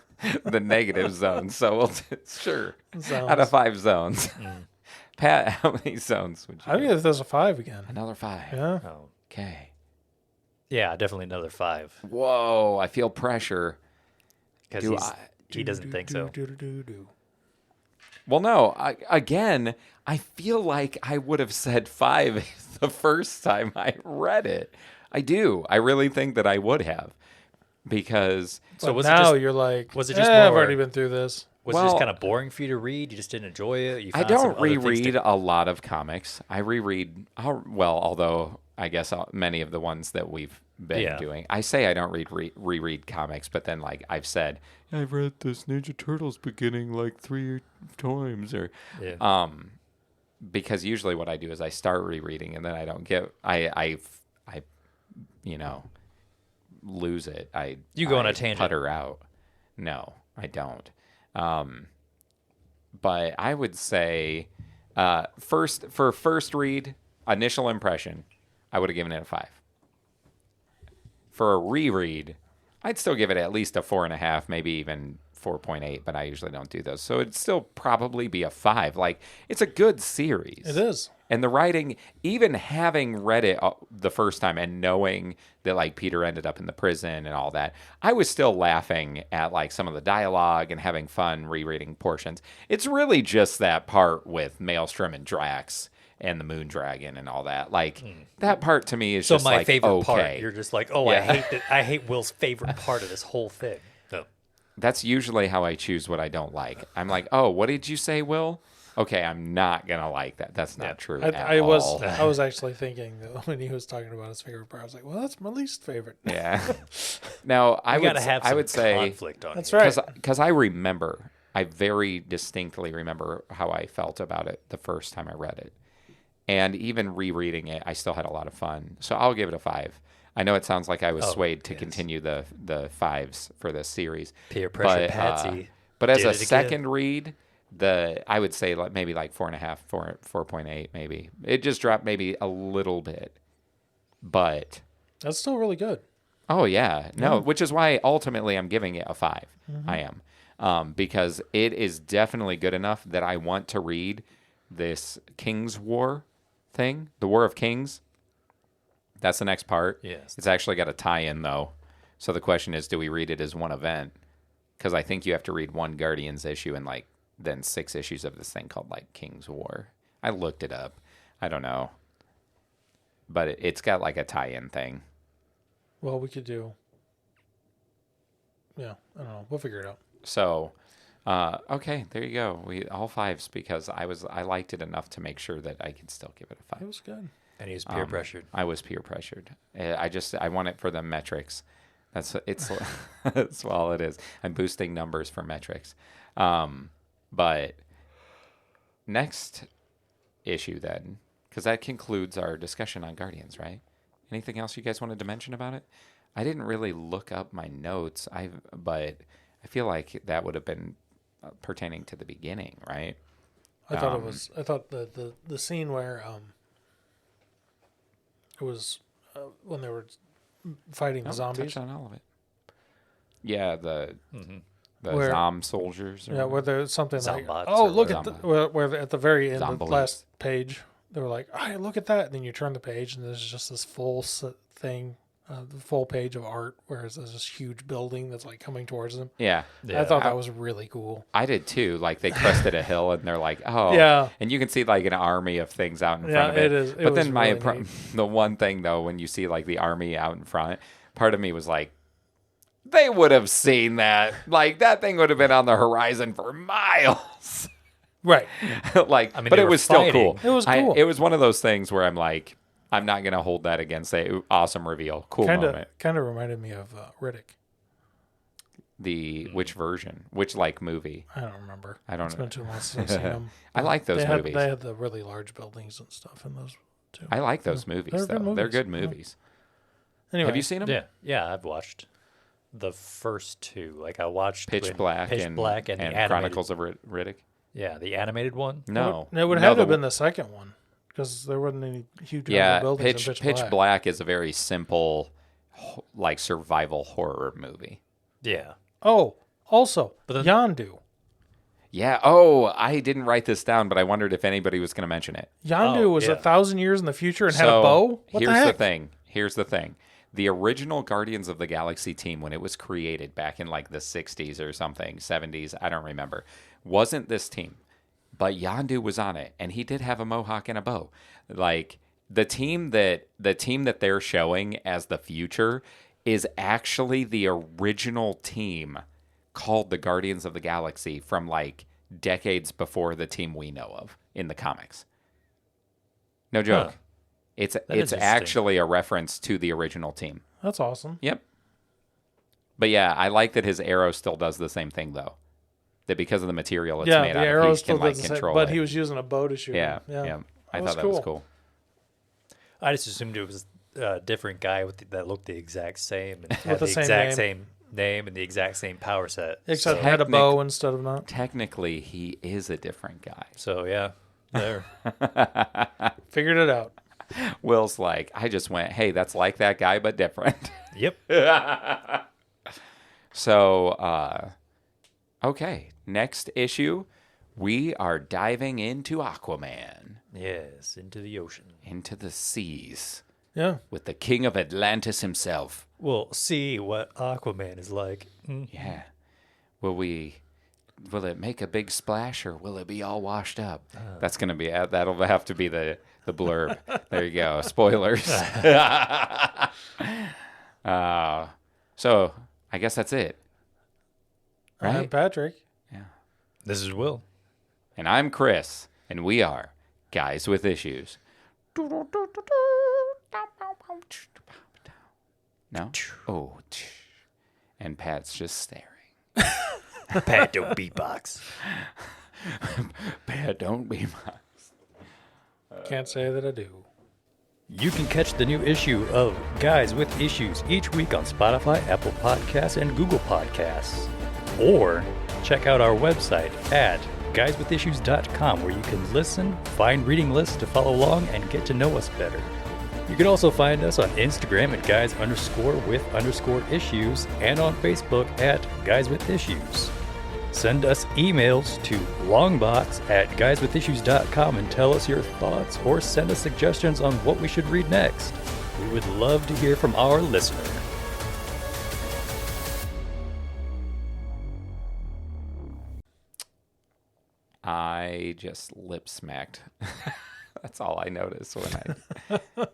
the Negative Zone. So we'll sure. Zones. Out of 5 zones. Pat, how many zones would you I think if there's a 5 again. Another 5. Yeah. Oh. Okay. Yeah, definitely another 5. Whoa, I feel pressure. Because he doesn't think so. Do. Well, no. I feel like I would have said 5 the first time I read it. I do. I really think that I would have. Because So was it now just- you're like, was it just I've more- already been through this. Was it just Well- kind of boring for you to read? You just didn't enjoy it? You I found some don't other things reread to- a lot of comics. I reread, although I guess many of the ones that we've been doing. I say I don't reread comics, but then like I've said, I've read this Ninja Turtles beginning like 3 times or Yeah. because usually what I do is I start rereading and then I don't get I lose it. You go on I a tangent. putter out. No, I don't. But I would say first read, initial impression, I would have given it a 5. For a reread, I'd still give it at least a 4.5, maybe even 4.8, but I usually don't do those. So it'd still probably be a 5. Like, it's a good series. It is. And the writing, even having read it the first time and knowing that, like, Peter ended up in the prison and all that, I was still laughing at, like, some of the dialogue and having fun rereading portions. It's really just that part with Maelstrom and Drax and the Moon Dragon and all that. Like, that part to me is just my like, favorite okay. part. You're just like, oh, Yeah. I hate Will's favorite part of this whole thing. No. That's usually how I choose what I don't like. I'm like, oh, what did you say, Will? Okay, I'm not gonna like that. That's not true I at all. was actually thinking that when he was talking about his favorite part, I was like, well, that's my least favorite. Yeah. Now I would say conflict on That's here. right. because I very distinctly remember how I felt about it the first time I read it, and even rereading it, I still had a lot of fun. So I'll give it a 5. I know it sounds like I was swayed to continue the 5s for this series. Peer pressure, but, Patsy. But as Did a it again. second read, I would say maybe like 4.5, 4.8, maybe. It just dropped maybe a little bit, but That's still really good. oh yeah, no, which is why ultimately I'm giving it a 5. I am, because it is definitely good enough that I want to read this King's War thing, the War of Kings. That's the next part. Yes. It's actually got a tie-in though, so the question is, do we read it as one event? Because I think you have to read one Guardians issue and like then 6 issues of this thing called like King's War. I looked it up. I don't know, but it's got like a tie-in thing. Well, we could do. Yeah, I don't know. We'll figure it out. So, okay, there you go. We all 5s because I liked it enough to make sure that I could still give it a 5. It was good. And he's peer pressured. I was peer pressured. I want it for the metrics. That's all it is. I'm boosting numbers for metrics. But next ip then, because that concludes our discussion on Guardians, right? Anything else you guys wanted to mention about it? I didn't really look up my notes. But I feel like that would have been pertaining to the beginning, right? I thought it was. I thought the scene where it was when they were fighting the zombies. Touched on all of it. Yeah, the Where- Zom soldiers. Or Yeah, where there's something like, Zombots oh, or look at where at the very end of the Zomboids. last page, they were like, hey, look at that. And then you turn the page, and there's just this full thing, the full page of art, where there's this huge building that's like coming towards them. Yeah. I thought that was really cool. I did too. Like they crested a hill and they're like, oh, Yeah. And you can see like an army of things out in Yeah, front of it. it is. It But was then my really neat. the one thing though, when you see like the army out in front, part of me was like, they would have seen that. Like that thing would have been on the horizon for miles. Right. Like, I mean, but they it were was still fighting. cool. It was cool. It was one of those things where I'm like, I'm not gonna hold that against a awesome reveal, cool moment. Kind of reminded me of Riddick. Which version? Which like movie? I don't remember. I don't It's know. been too long since I've seen them. I like those movies. They had the really large buildings and stuff in those too. I like those movies They're though. good They're movies. good Yeah. movies. Anyway, Have you seen them? Yeah, I've watched the first 2. Like I watched Pitch Black and the animated. Chronicles of Riddick. Yeah, the animated one. No, It would have to have been the second one because there wasn't any huge yeah. buildings in Pitch Black is a very simple, like survival horror movie. Yeah. Oh, also But then- Yondu. Yeah. Oh, I didn't write this down, but I wondered if anybody was going to mention it. Yondu Oh, was yeah. 1,000 years in the future and had a bow. What here's the heck? Here's the thing. The original Guardians of the Galaxy team, when it was created back in like the 60s or something, 70s, I don't remember, wasn't this team. But Yondu was on it, and he did have a mohawk and a bow. Like the team that they're showing as the future is actually the original team called the Guardians of the Galaxy from like decades before the team we know of in the comics. No joke. Huh. It's interesting. actually a reference to the original team. That's awesome. Yep. But yeah, I like that his arrow still does the same thing though. That because of the material it's Yeah, made the out arrow of, he still can like does the same, control but it. he was using a bow to shoot yeah, him. yeah. I That thought that was cool. I just assumed it was a different guy that looked the exact same and had the the same exact name. same name and the exact same power set. Except had a bow instead of not. Technically, he is a different guy. So yeah, there. Figured it out. Will's like, I just went, hey, that's like that guy, but different. Yep. So, okay, next issue, we are diving into Aquaman. Yes, into the ocean. Into the seas. Yeah. With the king of Atlantis himself. We'll see what Aquaman is like. Yeah. Will it make a big splash or will it be all washed up? That'll have to be the blurb. There you go. Spoilers. So I guess that's it. Right? I'm Patrick. Yeah. This is Will. And I'm Chris. And we are Guys with Issues. No? Oh. And Pat's just staring. Pat, don't beatbox. Pat, don't beatbox. Can't say that I do. You can catch the new issue of Guys with Issues each week on Spotify, Apple Podcasts, and Google Podcasts. Or check out our website at guyswithissues.com where you can listen, find reading lists to follow along, and get to know us better. You can also find us on Instagram at guys_with_issues and on Facebook at Guys with Issues. Send us emails to longbox@guyswithissues.com and tell us your thoughts or send us suggestions on what we should read next. We would love to hear from our listener. I just lip smacked. That's all I noticed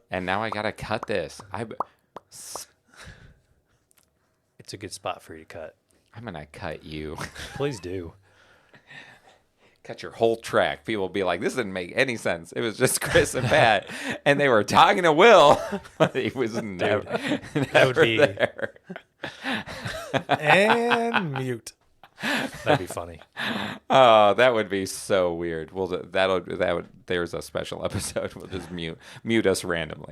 and now I gotta cut this. It's a good spot for you to cut. I'm gonna cut you. Please do. Cut your whole track. People will be like, this didn't make any sense. It was just Chris and Pat, and they were talking to Will, but he was never that would be there. And mute. That'd be funny. Oh, that would be so weird. Well, there's a special episode. We'll just mute us randomly.